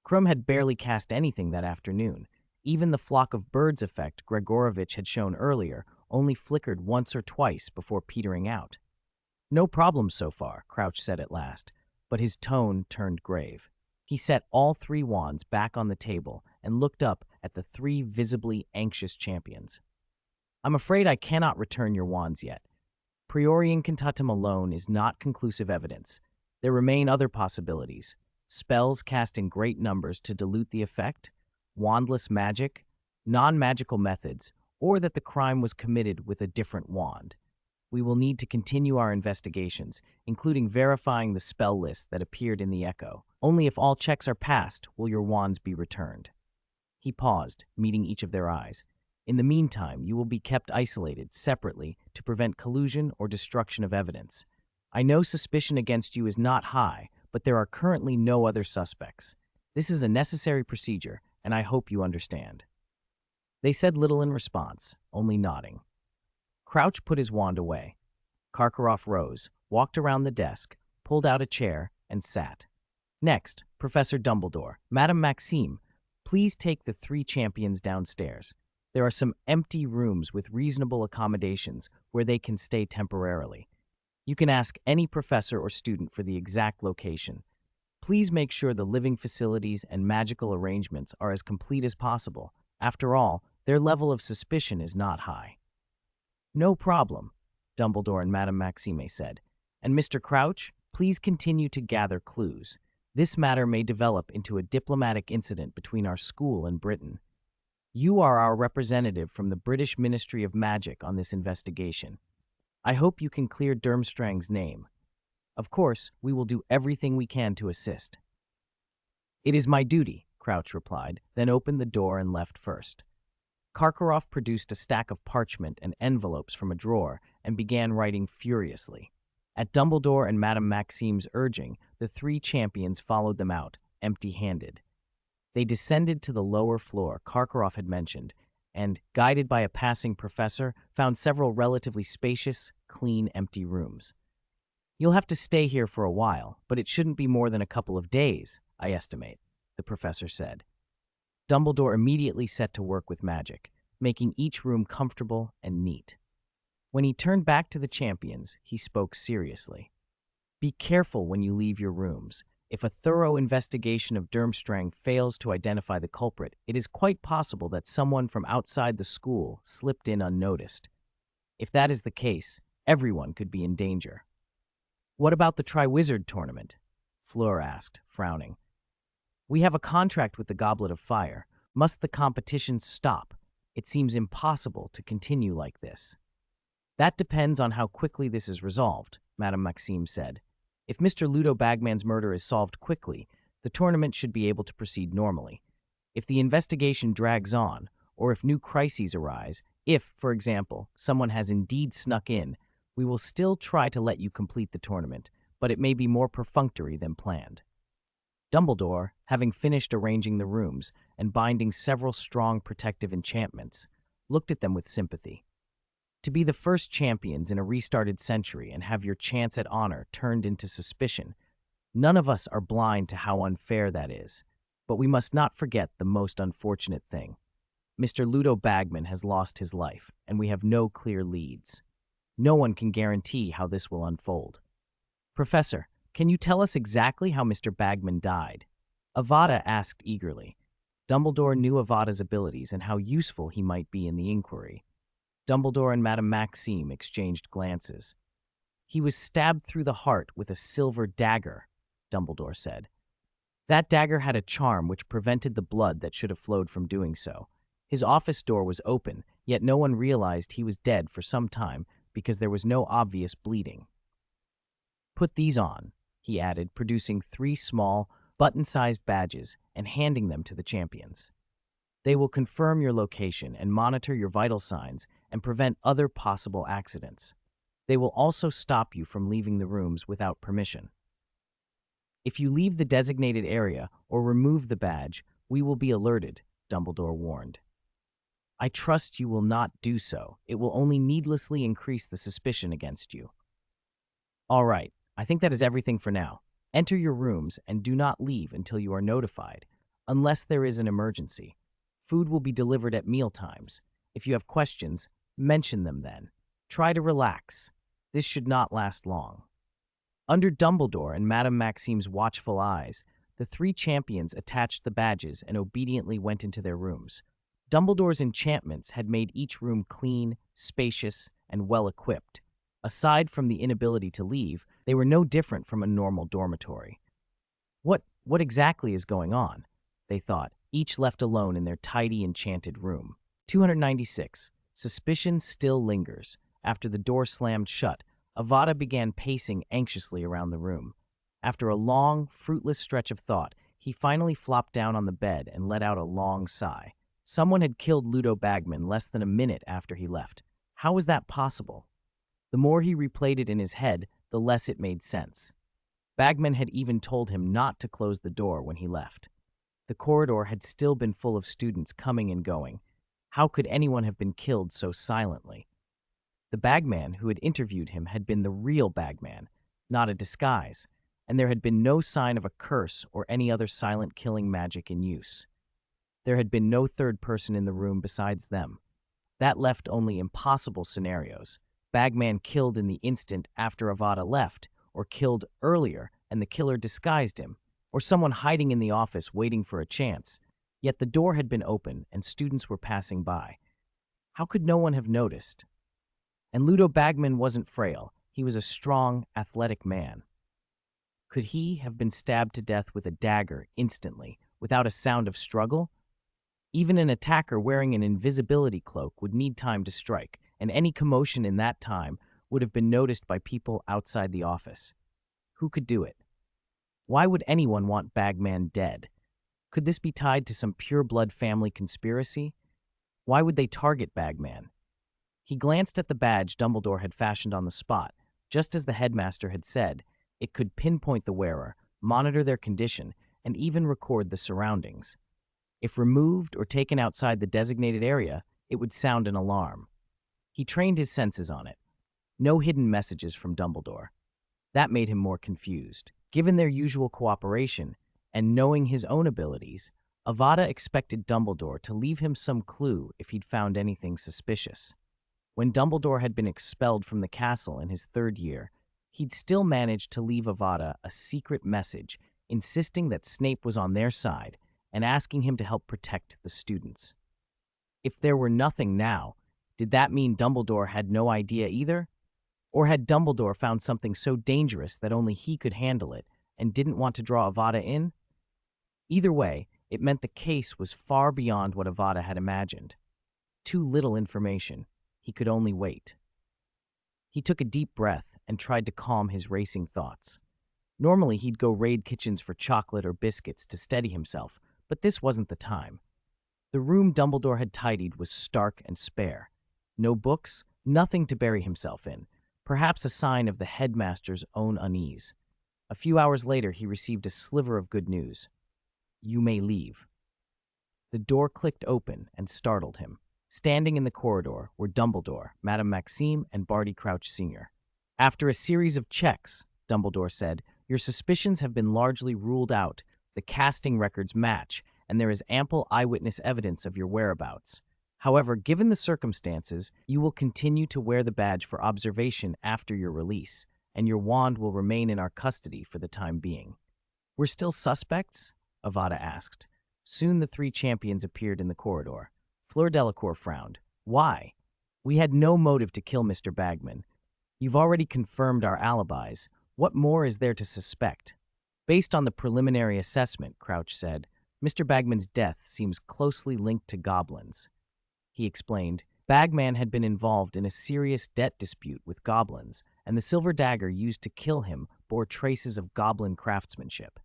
Crumb had barely cast anything that afternoon. Even the flock of birds effect Gregorovitch had shown earlier only flickered once or twice before petering out. No problem so far, Crouch said at last, but his tone turned grave. He set all 3 wands back on the table and looked up at the 3 visibly anxious champions. I'm afraid I cannot return your wands yet. Priori Incantatem alone is not conclusive evidence. There remain other possibilities. Spells cast in great numbers to dilute the effect, wandless magic, non-magical methods, or that the crime was committed with a different wand. We will need to continue our investigations, including verifying the spell list that appeared in the echo. Only if all checks are passed will your wands be returned. He paused, meeting each of their eyes. In the meantime, you will be kept isolated, separately, to prevent collusion or destruction of evidence. I know suspicion against you is not high, but there are currently no other suspects. This is a necessary procedure, and I hope you understand. They said little in response, only nodding. Crouch put his wand away. Karkaroff rose, walked around the desk, pulled out a chair, and sat. Next, Professor Dumbledore, Madame Maxime, please take the 3 champions downstairs. There are some empty rooms with reasonable accommodations where they can stay temporarily. You can ask any professor or student for the exact location. Please make sure the living facilities and magical arrangements are as complete as possible. After all, their level of suspicion is not high. No problem, Dumbledore and Madame Maxime said. And Mr. Crouch, please continue to gather clues. This matter may develop into a diplomatic incident between our school and Britain. You are our representative from the British Ministry of Magic on this investigation. I hope you can clear Durmstrang's name. Of course, we will do everything we can to assist. It is my duty, Crouch replied, then opened the door and left first. Karkaroff produced a stack of parchment and envelopes from a drawer and began writing furiously. At Dumbledore and Madame Maxime's urging, the three champions followed them out, empty-handed. They descended to the lower floor Karkaroff had mentioned, and, guided by a passing professor, found several relatively spacious, clean, empty rooms. You'll have to stay here for a while, but it shouldn't be more than a couple of days, I estimate, the professor said. Dumbledore immediately set to work with magic, making each room comfortable and neat. When he turned back to the champions, he spoke seriously. Be careful when you leave your rooms. If a thorough investigation of Durmstrang fails to identify the culprit, it is quite possible that someone from outside the school slipped in unnoticed. If that is the case, everyone could be in danger. What about the Triwizard Tournament? Fleur asked, frowning. We have a contract with the Goblet of Fire. Must the competition stop? It seems impossible to continue like this. That depends on how quickly this is resolved, Madame Maxime said. If Mr. Ludo Bagman's murder is solved quickly, the tournament should be able to proceed normally. If the investigation drags on, or if new crises arise, if, for example, someone has indeed snuck in, we will still try to let you complete the tournament, but it may be more perfunctory than planned. Dumbledore, having finished arranging the rooms and binding several strong protective enchantments, looked at them with sympathy. To be the first champions in a restarted century and have your chance at honor turned into suspicion, none of us are blind to how unfair that is. But we must not forget the most unfortunate thing. Mr. Ludo Bagman has lost his life, and we have no clear leads. No one can guarantee how this will unfold. Professor, can you tell us exactly how Mr. Bagman died? Avada asked eagerly. Dumbledore knew Avada's abilities and how useful he might be in the inquiry. Dumbledore and Madame Maxime exchanged glances. He was stabbed through the heart with a silver dagger, Dumbledore said. That dagger had a charm which prevented the blood that should have flowed from doing so. His office door was open, yet no one realized he was dead for some time because there was no obvious bleeding. Put these on, he added, producing 3 small, button-sized badges and handing them to the champions. They will confirm your location and monitor your vital signs and prevent other possible accidents. They will also stop you from leaving the rooms without permission. If you leave the designated area or remove the badge, we will be alerted, Dumbledore warned. I trust you will not do so. It will only needlessly increase the suspicion against you. All right, I think that is everything for now. Enter your rooms and do not leave until you are notified, unless there is an emergency. Food will be delivered at mealtimes. If you have questions, mention them then. Try to relax. This should not last long. Under Dumbledore and Madame Maxime's watchful eyes, the 3 champions attached the badges and obediently went into their rooms. Dumbledore's enchantments had made each room clean, spacious, and well-equipped. Aside from the inability to leave, they were no different from a normal dormitory. What exactly is going on? They thought, each left alone in their tidy, enchanted room. 296. Suspicion still lingers. After the door slammed shut, Avada began pacing anxiously around the room. After a long, fruitless stretch of thought, he finally flopped down on the bed and let out a long sigh. Someone had killed Ludo Bagman less than a minute after he left. How was that possible? The more he replayed it in his head, the less it made sense. Bagman had even told him not to close the door when he left. The corridor had still been full of students coming and going. How could anyone have been killed so silently? The bagman who had interviewed him had been the real bagman, not a disguise, and there had been no sign of a curse or any other silent killing magic in use. There had been no third person in the room besides them. That left only impossible scenarios. Bagman killed in the instant after Avada left, or killed earlier and the killer disguised him, or someone hiding in the office waiting for a chance. Yet the door had been open and students were passing by. How could no one have noticed? And Ludo Bagman wasn't frail. He was a strong, athletic man. Could he have been stabbed to death with a dagger instantly, without a sound of struggle? Even an attacker wearing an invisibility cloak would need time to strike, and any commotion in that time would have been noticed by people outside the office. Who could do it? Why would anyone want Bagman dead? Could this be tied to some pure-blood family conspiracy? Why would they target Bagman? He glanced at the badge Dumbledore had fashioned on the spot. Just as the headmaster had said, it could pinpoint the wearer, monitor their condition, and even record the surroundings. If removed or taken outside the designated area, it would sound an alarm. He trained his senses on it. No hidden messages from Dumbledore. That made him more confused. Given their usual cooperation, and knowing his own abilities, Avada expected Dumbledore to leave him some clue if he'd found anything suspicious. When Dumbledore had been expelled from the castle in his third year, he'd still managed to leave Avada a secret message, insisting that Snape was on their side and asking him to help protect the students. If there were nothing now, did that mean Dumbledore had no idea either? Or had Dumbledore found something so dangerous that only he could handle it and didn't want to draw Avada in? Either way, it meant the case was far beyond what Avada had imagined. Too little information. He could only wait. He took a deep breath and tried to calm his racing thoughts. Normally, he'd go raid kitchens for chocolate or biscuits to steady himself, but this wasn't the time. The room Dumbledore had tidied was stark and spare. No books, nothing to bury himself in, perhaps a sign of the headmaster's own unease. A few hours later, he received a sliver of good news. "You may leave." The door clicked open and startled him. Standing in the corridor were Dumbledore, Madame Maxime, and Barty Crouch Sr. "After a series of checks," Dumbledore said, "your suspicions have been largely ruled out. The casting records match, and there is ample eyewitness evidence of your whereabouts. However, given the circumstances, you will continue to wear the badge for observation after your release, and your wand will remain in our custody for the time being." "We're still suspects?" Avada asked. Soon the three champions appeared in the corridor. Fleur Delacour frowned. "Why? We had no motive to kill Mr. Bagman. You've already confirmed our alibis. What more is there to suspect?" "Based on the preliminary assessment," Crouch said, "Mr. Bagman's death seems closely linked to goblins." He explained, Bagman had been involved in a serious debt dispute with goblins, and the silver dagger used to kill him bore traces of goblin craftsmanship.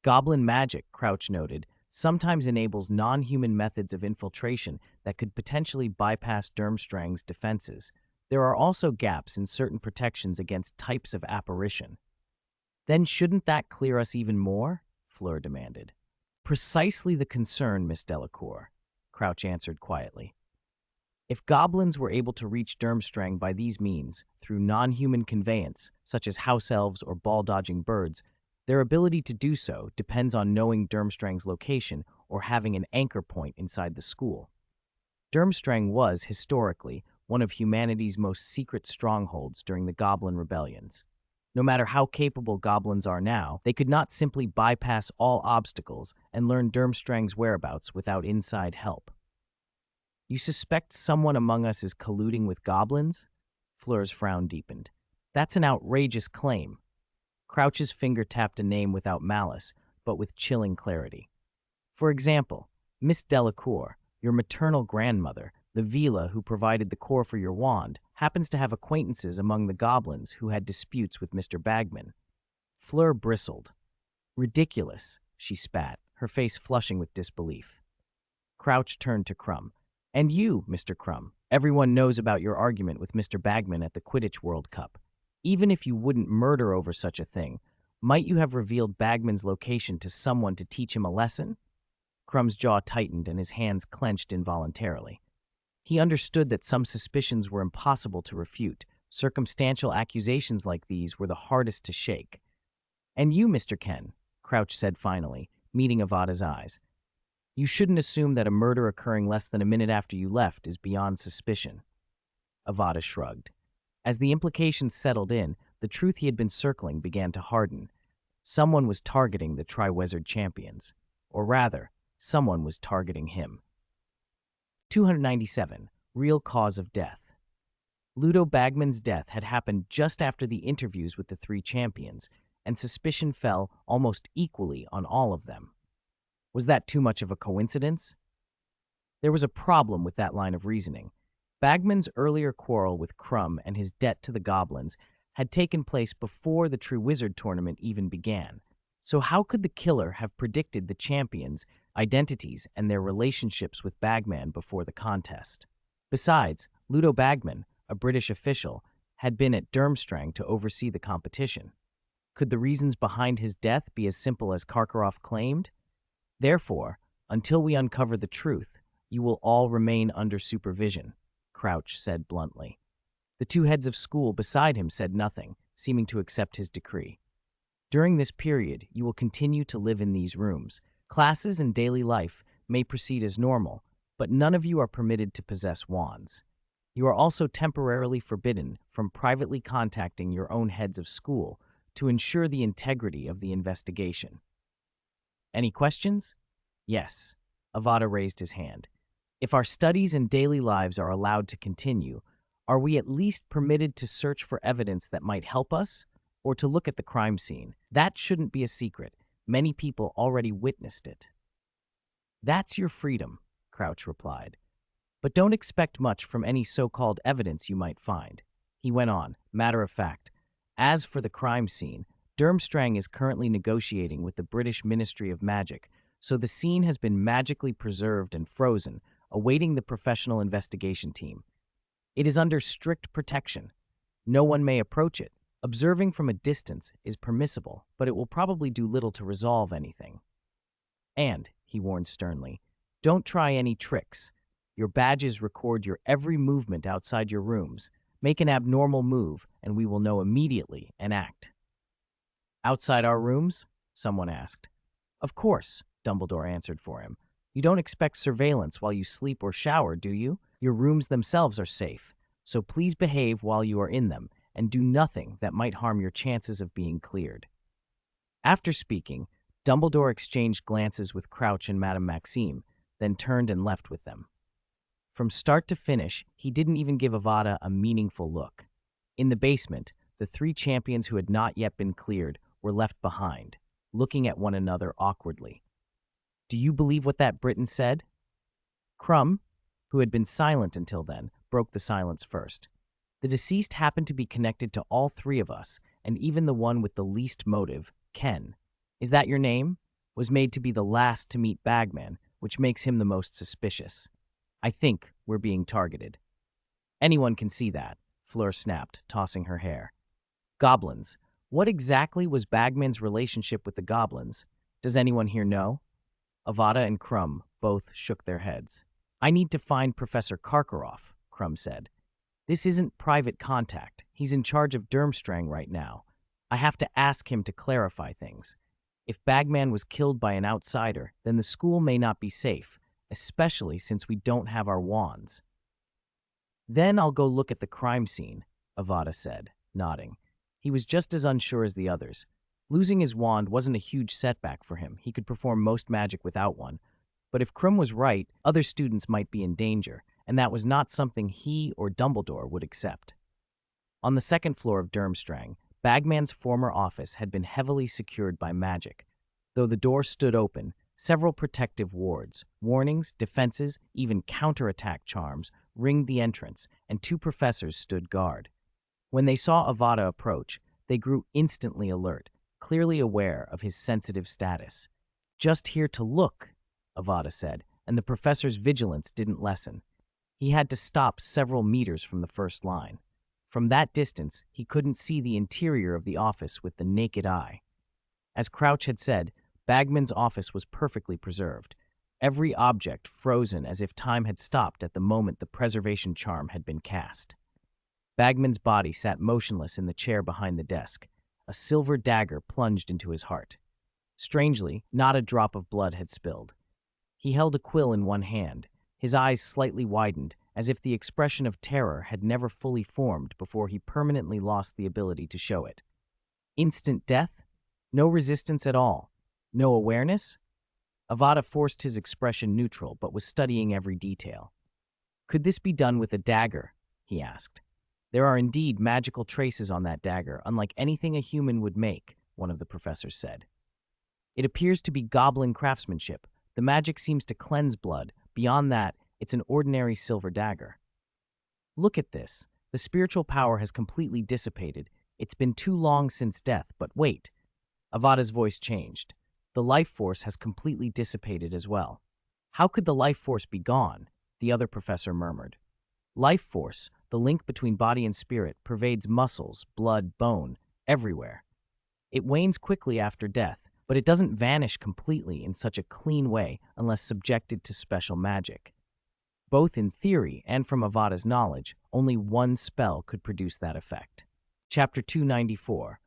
Goblin magic, Crouch noted, sometimes enables non-human methods of infiltration that could potentially bypass Durmstrang's defenses. There are also gaps in certain protections against types of apparition. "Then shouldn't that clear us even more?" Fleur demanded. "Precisely the concern, Miss Delacour," Crouch answered quietly. "If goblins were able to reach Durmstrang by these means, through non-human conveyance, such as house elves or ball-dodging birds, their ability to do so depends on knowing Durmstrang's location or having an anchor point inside the school. Durmstrang was, historically, one of humanity's most secret strongholds during the Goblin rebellions. No matter how capable goblins are now, they could not simply bypass all obstacles and learn Durmstrang's whereabouts without inside help." "You suspect someone among us is colluding with goblins?" Fleur's frown deepened. "That's an outrageous claim." Crouch's finger tapped a name without malice, but with chilling clarity. "For example, Miss Delacour, your maternal grandmother, the Vila who provided the core for your wand, happens to have acquaintances among the goblins who had disputes with Mr. Bagman." Fleur bristled. "Ridiculous," she spat, her face flushing with disbelief. Crouch turned to Crumb. "And you, Mr. Crumb, everyone knows about your argument with Mr. Bagman at the Quidditch World Cup. Even if you wouldn't murder over such a thing, might you have revealed Bagman's location to someone to teach him a lesson?" Crumb's jaw tightened and his hands clenched involuntarily. He understood that some suspicions were impossible to refute. Circumstantial accusations like these were the hardest to shake. "And you, Mr. Ken," Crouch said finally, meeting Avada's eyes. "You shouldn't assume that a murder occurring less than a minute after you left is beyond suspicion." Avada shrugged. As the implications settled in, the truth he had been circling began to harden. Someone was targeting the Triwizard champions. Or rather, someone was targeting him. 297. Real cause of death. Ludo Bagman's death had happened just after the interviews with the three champions, and suspicion fell almost equally on all of them. Was that too much of a coincidence? There was a problem with that line of reasoning. Bagman's earlier quarrel with Crumb and his debt to the goblins had taken place before the True Wizard tournament even began. So how could the killer have predicted the champions' identities and their relationships with Bagman before the contest? Besides, Ludo Bagman, a British official, had been at Durmstrang to oversee the competition. Could the reasons behind his death be as simple as Karkaroff claimed? Therefore, until we uncover the truth, you will all remain under supervision, Crouch said bluntly. The two heads of school beside him said nothing, seeming to accept his decree. During this period, you will continue to live in these rooms. Classes and daily life may proceed as normal, but none of you are permitted to possess wands. You are also temporarily forbidden from privately contacting your own heads of school to ensure the integrity of the investigation. Any questions? Yes. Avada raised his hand. If our studies and daily lives are allowed to continue, are we at least permitted to search for evidence that might help us, or to look at the crime scene? That shouldn't be a secret. Many people already witnessed it. That's your freedom, Crouch replied. But don't expect much from any so-called evidence you might find. He went on, matter of fact. As for the crime scene, Durmstrang is currently negotiating with the British Ministry of Magic, so the scene has been magically preserved and frozen, awaiting the professional investigation team. It is under strict protection. No one may approach it. Observing from a distance is permissible, but it will probably do little to resolve anything. And, he warned sternly, don't try any tricks. Your badges record your every movement outside your rooms. Make an abnormal move, and we will know immediately and act. Outside our rooms? Someone asked. Of course, Dumbledore answered for him. You don't expect surveillance while you sleep or shower, do you? Your rooms themselves are safe, so please behave while you are in them, and do nothing that might harm your chances of being cleared. After speaking, Dumbledore exchanged glances with Crouch and Madame Maxime, then turned and left with them. From start to finish, he didn't even give Avada a meaningful look. In the basement, the three champions who had not yet been cleared were left behind, looking at one another awkwardly. Do you believe what that Briton said? Crumb, who had been silent until then, broke the silence first. The deceased happened to be connected to all three of us, and even the one with the least motive, Ken. Is that your name? Was made to be the last to meet Bagman, which makes him the most suspicious. I think we're being targeted. Anyone can see that, Fleur snapped, tossing her hair. Goblins. What exactly was Bagman's relationship with the goblins? Does anyone here know? Avada and Crumb both shook their heads. I need to find Professor Karkaroff, Crumb said. This isn't private contact. He's in charge of Durmstrang right now. I have to ask him to clarify things. If Bagman was killed by an outsider, then the school may not be safe, especially since we don't have our wands. Then I'll go look at the crime scene, Avada said, nodding. He was just as unsure as the others. Losing his wand wasn't a huge setback for him. He could perform most magic without one. But if Krum was right, other students might be in danger, and that was not something he or Dumbledore would accept. On the second floor of Durmstrang, Bagman's former office had been heavily secured by magic. Though the door stood open, several protective wards, warnings, defenses, even counterattack charms ringed the entrance, and two professors stood guard. When they saw Avada approach, they grew instantly alert, clearly aware of his sensitive status. Just here to look, Avada said, and the professor's vigilance didn't lessen. He had to stop several meters from the first line. From that distance, he couldn't see the interior of the office with the naked eye. As Crouch had said, Bagman's office was perfectly preserved, every object frozen as if time had stopped at the moment the preservation charm had been cast. Bagman's body sat motionless in the chair behind the desk. A silver dagger plunged into his heart. Strangely, not a drop of blood had spilled. He held a quill in one hand, his eyes slightly widened, as if the expression of terror had never fully formed before he permanently lost the ability to show it. Instant death? No resistance at all? No awareness? Avada forced his expression neutral, but was studying every detail. Could this be done with a dagger? He asked. There are indeed magical traces on that dagger, unlike anything a human would make, one of the professors said. It appears to be goblin craftsmanship. The magic seems to cleanse blood. Beyond that, it's an ordinary silver dagger. Look at this. The spiritual power has completely dissipated. It's been too long since death, but wait. Avada's voice changed. The life force has completely dissipated as well. How could the life force be gone? The other professor murmured. Life force, the link between body and spirit, pervades muscles, blood, bone, everywhere. It wanes quickly after death, but it doesn't vanish completely in such a clean way unless subjected to special magic. Both in theory and from Avada's knowledge, only one spell could produce that effect. Chapter 294.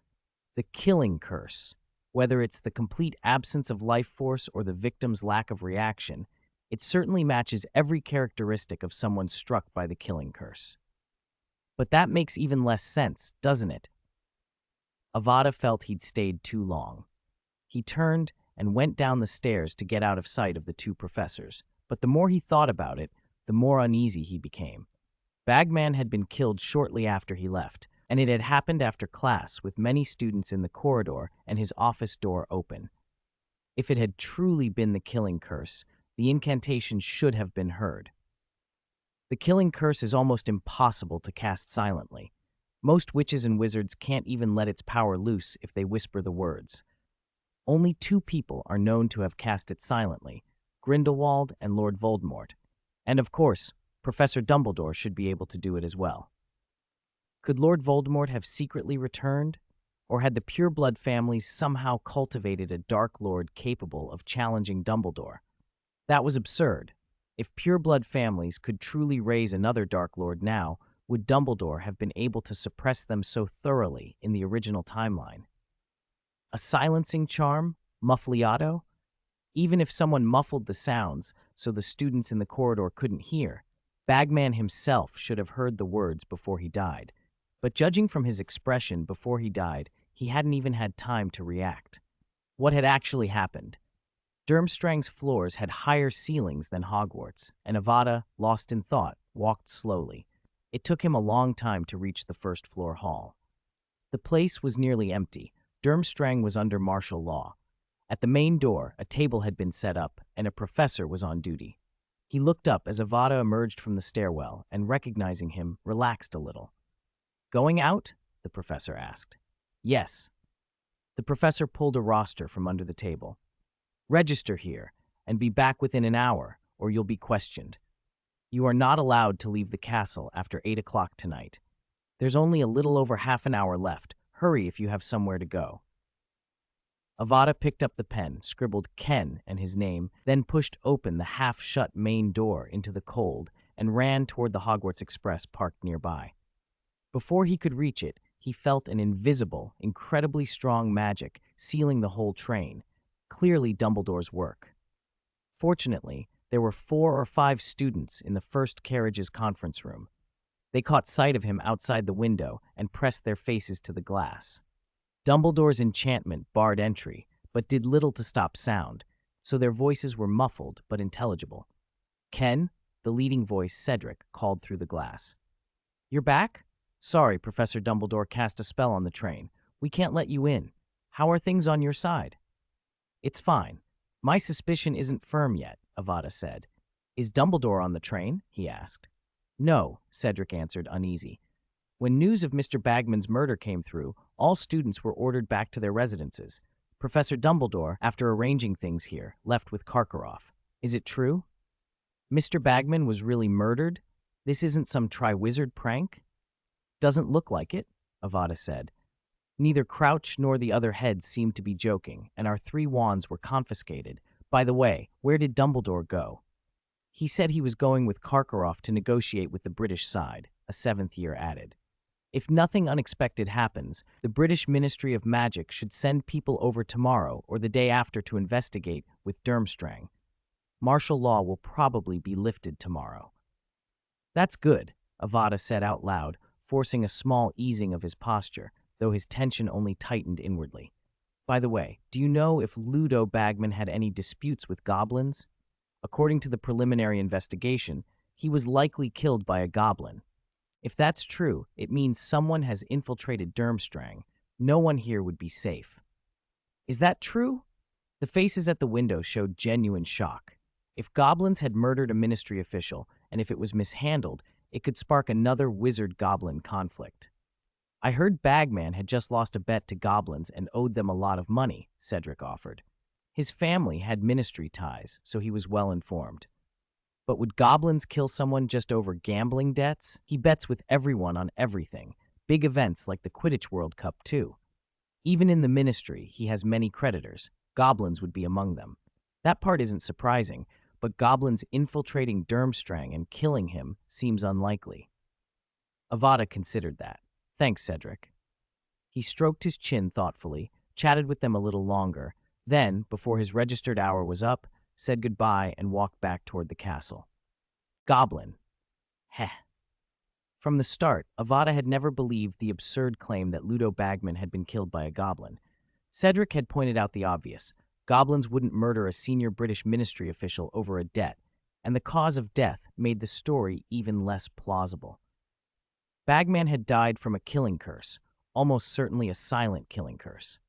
The Killing Curse. Whether it's the complete absence of life force or the victim's lack of reaction, it certainly matches every characteristic of someone struck by the killing curse. But that makes even less sense, doesn't it? Avada felt he'd stayed too long. He turned and went down the stairs to get out of sight of the two professors, but the more he thought about it, the more uneasy he became. Bagman had been killed shortly after he left, and it had happened after class with many students in the corridor and his office door open. If it had truly been the killing curse, the incantation should have been heard. The killing curse is almost impossible to cast silently. Most witches and wizards can't even let its power loose if they whisper the words. Only two people are known to have cast it silently, Grindelwald and Lord Voldemort. And of course, Professor Dumbledore should be able to do it as well. Could Lord Voldemort have secretly returned? Or had the pureblood families somehow cultivated a Dark Lord capable of challenging Dumbledore? That was absurd. If pureblood families could truly raise another Dark Lord now, would Dumbledore have been able to suppress them so thoroughly in the original timeline? A silencing charm? Muffliato? Even if someone muffled the sounds so the students in the corridor couldn't hear, Bagman himself should have heard the words before he died. But judging from his expression before he died, he hadn't even had time to react. What had actually happened? Durmstrang's floors had higher ceilings than Hogwarts, and Avada, lost in thought, walked slowly. It took him a long time to reach the first-floor hall. The place was nearly empty. Durmstrang was under martial law. At the main door, a table had been set up, and a professor was on duty. He looked up as Avada emerged from the stairwell, and recognizing him, relaxed a little. "Going out?" the professor asked. "Yes." The professor pulled a roster from under the table. "Register here, and be back within an hour, or you'll be questioned. You are not allowed to leave the castle after 8 o'clock tonight. There's only a little over half an hour left. Hurry if you have somewhere to go." Avada picked up the pen, scribbled Ken and his name, then pushed open the half-shut main door into the cold and ran toward the Hogwarts Express parked nearby. Before he could reach it, he felt an invisible, incredibly strong magic sealing the whole train, clearly Dumbledore's work. Fortunately, there were 4 or 5 students in the first carriage's conference room. They caught sight of him outside the window and pressed their faces to the glass. Dumbledore's enchantment barred entry, but did little to stop sound, so their voices were muffled but intelligible. "Ken," the leading voice, Cedric, called through the glass. "You're back? Sorry, Professor Dumbledore cast a spell on the train. We can't let you in. How are things on your side?" "It's fine. My suspicion isn't firm yet," Avada said. "Is Dumbledore on the train?" he asked. "No," Cedric answered, uneasy. "When news of Mr. Bagman's murder came through, all students were ordered back to their residences. Professor Dumbledore, after arranging things here, left with Karkaroff. Is it true? Mr. Bagman was really murdered? This isn't some Triwizard prank?" "Doesn't look like it," Avada said. "Neither Crouch nor the other heads seemed to be joking, and our 3 wands were confiscated. By the way, where did Dumbledore go?" "He said he was going with Karkaroff to negotiate with the British side," a 7th year added. "If nothing unexpected happens, the British Ministry of Magic should send people over tomorrow or the day after to investigate with Durmstrang. Martial law will probably be lifted tomorrow." "That's good," Avada said out loud, forcing a small easing of his posture, though his tension only tightened inwardly. "By the way, do you know if Ludo Bagman had any disputes with goblins? According to the preliminary investigation, he was likely killed by a goblin. If that's true, it means someone has infiltrated Durmstrang. No one here would be safe." "Is that true?" The faces at the window showed genuine shock. If goblins had murdered a ministry official, and if it was mishandled, it could spark another wizard-goblin conflict. I heard Bagman had just lost a bet to goblins and owed them a lot of money, Cedric offered. His family had ministry ties, so he was well informed. But would goblins kill someone just over gambling debts? He bets with everyone on everything. Big events like the Quidditch World Cup, too. Even in the ministry, he has many creditors. Goblins would be among them. That part isn't surprising, but goblins infiltrating Durmstrang and killing him seems unlikely. Avada considered that. Thanks, Cedric. He stroked his chin thoughtfully, chatted with them a little longer, then, before his registered hour was up, said goodbye and walked back toward the castle. Goblin. Heh. From the start, Avada had never believed the absurd claim that Ludo Bagman had been killed by a goblin. Cedric had pointed out the obvious. Goblins wouldn't murder a senior British ministry official over a debt, and the cause of death made the story even less plausible. Bagman had died from a killing curse, almost certainly a silent killing curse.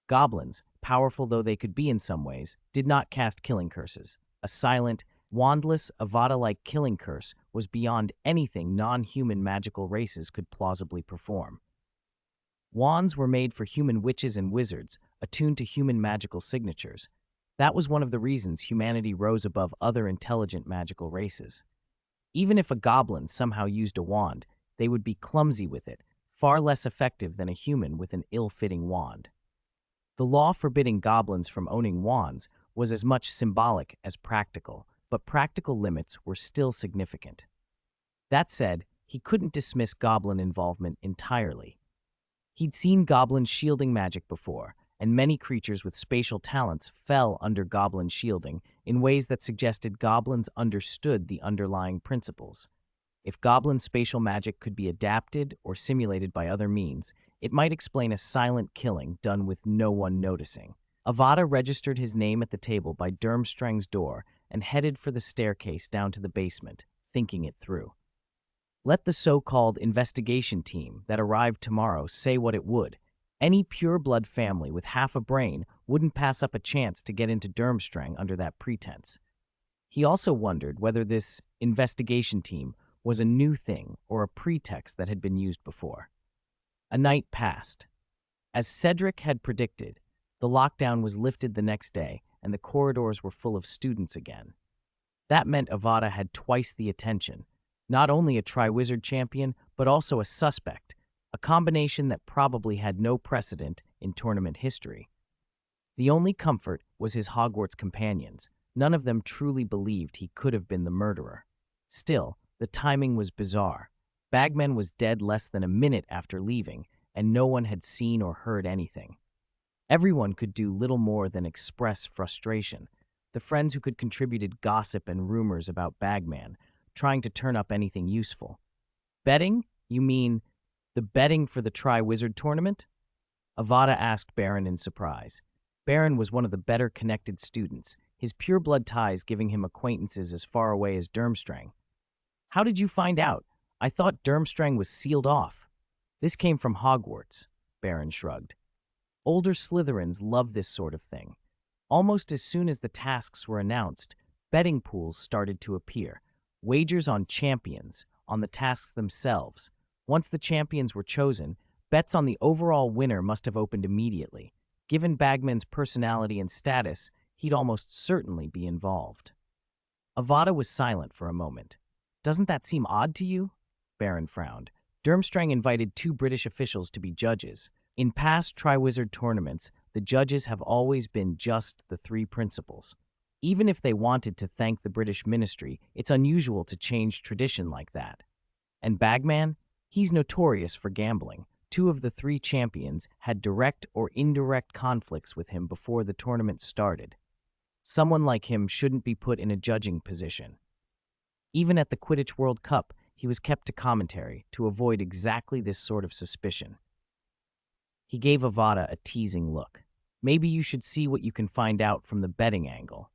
Goblins, powerful though they could be in some ways, did not cast killing curses. A silent, wandless, Avada-like killing curse was beyond anything non-human magical races could plausibly perform. Wands were made for human witches and wizards, attuned to human magical signatures. That was one of the reasons humanity rose above other intelligent magical races. Even if a goblin somehow used a wand, they would be clumsy with it, far less effective than a human with an ill-fitting wand. The law forbidding goblins from owning wands was as much symbolic as practical, but practical limits were still significant. That said, he couldn't dismiss goblin involvement entirely. He'd seen goblins shielding magic before, and many creatures with spatial talents fell under goblin shielding in ways that suggested goblins understood the underlying principles. If goblin spatial magic could be adapted or simulated by other means, it might explain a silent killing done with no one noticing. Avada registered his name at the table by Durmstrang's door and headed for the staircase down to the basement, thinking it through. Let the so-called investigation team that arrived tomorrow say what it would. Any pure-blood family with half a brain wouldn't pass up a chance to get into Durmstrang under that pretense. He also wondered whether this investigation team was a new thing or a pretext that had been used before. A night passed. As Cedric had predicted, the lockdown was lifted the next day and the corridors were full of students again. That meant Avada had twice the attention, not only a Triwizard champion, but also a suspect, a combination that probably had no precedent in tournament history. The only comfort was his Hogwarts companions. None of them truly believed he could have been the murderer. Still, the timing was bizarre. Bagman was dead less than a minute after leaving, and no one had seen or heard anything. Everyone could do little more than express frustration. The friends who could contributed gossip and rumors about Bagman, trying to turn up anything useful. Betting? You mean the betting for the Triwizard tournament? Avada asked Baron in surprise. Baron was one of the better-connected students, his pure-blood ties giving him acquaintances as far away as Durmstrang. How did you find out? I thought Durmstrang was sealed off. This came from Hogwarts, Baron shrugged. Older Slytherins love this sort of thing. Almost as soon as the tasks were announced, betting pools started to appear. Wagers on champions, on the tasks themselves. Once the champions were chosen, bets on the overall winner must have opened immediately. Given Bagman's personality and status, he'd almost certainly be involved. Avada was silent for a moment. Doesn't that seem odd to you? Baron frowned. Durmstrang invited 2 British officials to be judges. In past Triwizard tournaments, the judges have always been just the 3 principals. Even if they wanted to thank the British ministry, it's unusual to change tradition like that. And Bagman? He's notorious for gambling. 2 of the 3 champions had direct or indirect conflicts with him before the tournament started. Someone like him shouldn't be put in a judging position. Even at the Quidditch World Cup, he was kept to commentary to avoid exactly this sort of suspicion. He gave Avada a teasing look. Maybe you should see what you can find out from the betting angle.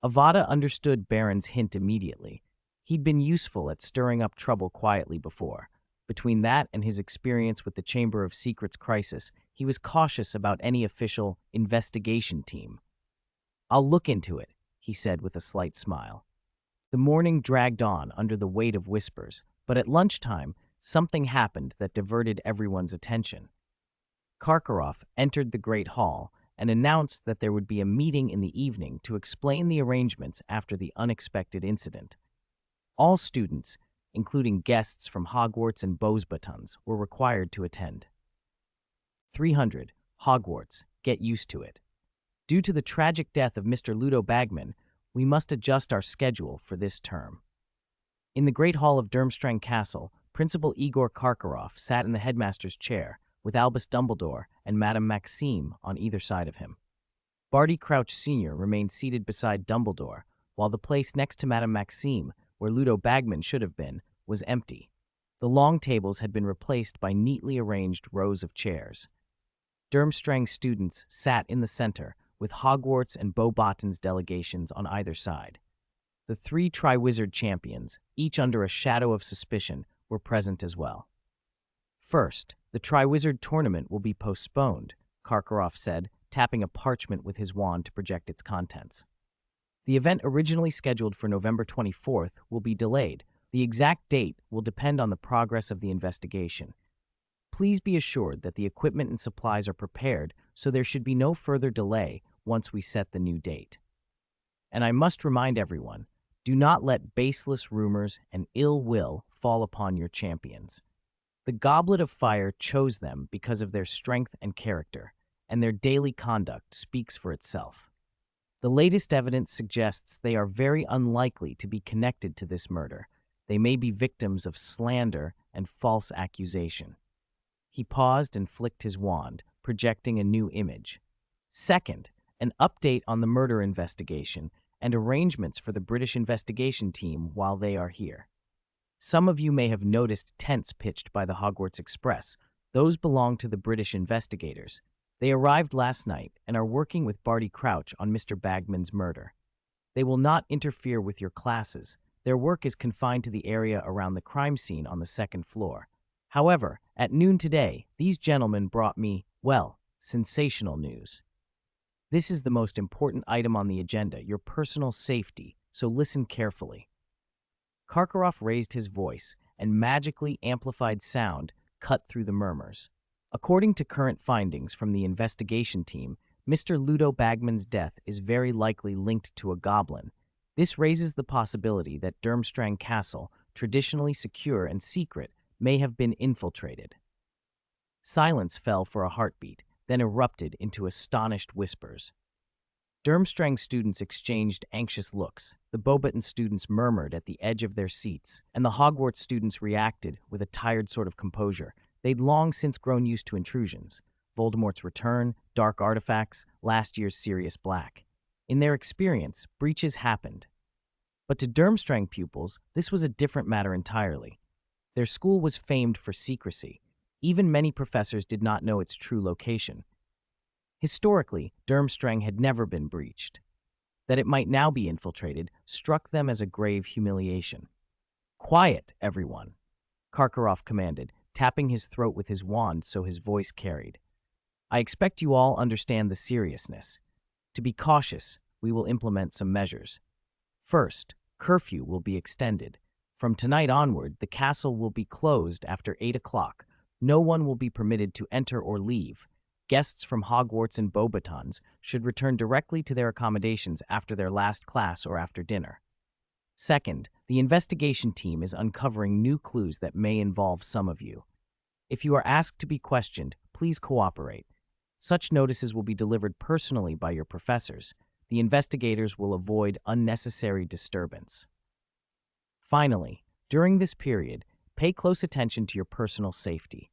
Avada understood Baron's hint immediately. He'd been useful at stirring up trouble quietly before. Between that and his experience with the Chamber of Secrets crisis, he was cautious about any official investigation team. I'll look into it, he said with a slight smile. The morning dragged on under the weight of whispers, but at lunchtime, something happened that diverted everyone's attention. Karkaroff entered the Great Hall and announced that there would be a meeting in the evening to explain the arrangements after the unexpected incident. All students, including guests from Hogwarts and Beauxbatons, were required to attend. 300. Hogwarts, get used to it. Due to the tragic death of Mr. Ludo Bagman, we must adjust our schedule for this term. In the Great Hall of Durmstrang Castle, Principal Igor Karkaroff sat in the headmaster's chair, with Albus Dumbledore and Madame Maxime on either side of him. Barty Crouch Sr. remained seated beside Dumbledore, while the place next to Madame Maxime, where Ludo Bagman should have been, was empty. The long tables had been replaced by neatly arranged rows of chairs. Durmstrang students sat in the center, with Hogwarts and Beauxbatons delegations on either side. The 3 Triwizard champions, each under a shadow of suspicion, were present as well. First, the Triwizard tournament will be postponed, Karkaroff said, tapping a parchment with his wand to project its contents. The event originally scheduled for November 24th will be delayed. The exact date will depend on the progress of the investigation. Please be assured that the equipment and supplies are prepared, so there should be no further delay once we set the new date. And I must remind everyone, do not let baseless rumors and ill will fall upon your champions. The Goblet of Fire chose them because of their strength and character, and their daily conduct speaks for itself. The latest evidence suggests they are very unlikely to be connected to this murder. They may be victims of slander and false accusation. He paused and flicked his wand, projecting a new image. Second, an update on the murder investigation and arrangements for the British investigation team while they are here. Some of you may have noticed tents pitched by the Hogwarts Express. Those belong to the British investigators. They arrived last night and are working with Barty Crouch on Mr. Bagman's murder. They will not interfere with your classes. Their work is confined to the area around the crime scene on the 2nd floor. However, at noon today, these gentlemen brought me, well, sensational news. This is the most important item on the agenda, your personal safety, so listen carefully. Karkaroff raised his voice, and magically amplified sound cut through the murmurs. According to current findings from the investigation team, Mr. Ludo Bagman's death is very likely linked to a goblin. This raises the possibility that Durmstrang Castle, traditionally secure and secret, may have been infiltrated. Silence fell for a heartbeat, then erupted into astonished whispers. Durmstrang students exchanged anxious looks, the Beauxbaton students murmured at the edge of their seats, and the Hogwarts students reacted with a tired sort of composure. They'd long since grown used to intrusions. Voldemort's return, dark artifacts, last year's Sirius Black. In their experience, breaches happened. But to Durmstrang pupils, this was a different matter entirely. Their school was famed for secrecy. Even many professors did not know its true location. Historically, Durmstrang had never been breached. That it might now be infiltrated struck them as a grave humiliation. "Quiet, everyone," Karkaroff commanded, tapping his throat with his wand so his voice carried. "I expect you all understand the seriousness. To be cautious, we will implement some measures. First, curfew will be extended. From tonight onward, the castle will be closed after 8 o'clock. No one will be permitted to enter or leave. Guests from Hogwarts and Beauxbatons should return directly to their accommodations after their last class or after dinner. Second, the investigation team is uncovering new clues that may involve some of you. If you are asked to be questioned, please cooperate. Such notices will be delivered personally by your professors. The investigators will avoid unnecessary disturbance. Finally, during this period, pay close attention to your personal safety.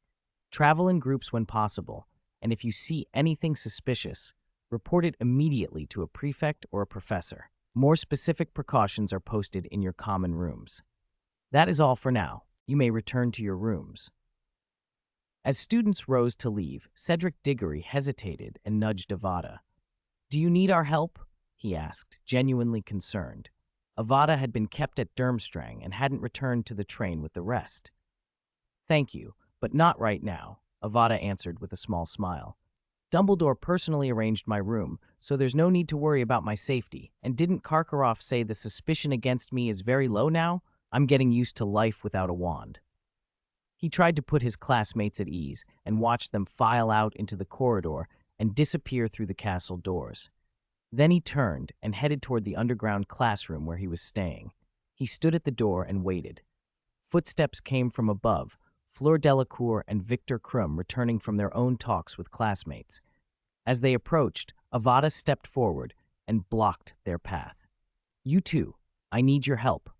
Travel in groups when possible, and if you see anything suspicious, report it immediately to a prefect or a professor. More specific precautions are posted in your common rooms. That is all for now. You may return to your rooms. As students rose to leave, Cedric Diggory hesitated and nudged Avada. "Do you need our help?" he asked, genuinely concerned. Avada had been kept at Durmstrang and hadn't returned to the train with the rest. "Thank you, but not right now," Avada answered with a small smile. "Dumbledore personally arranged my room, so there's no need to worry about my safety. And didn't Karkaroff say the suspicion against me is very low now? I'm getting used to life without a wand." He tried to put his classmates at ease and watched them file out into the corridor and disappear through the castle doors. Then he turned and headed toward the underground classroom where he was staying. He stood at the door and waited. Footsteps came from above, Fleur Delacour and Victor Krum returning from their own talks with classmates. As they approached, Avada stepped forward and blocked their path. "You two, I need your help,"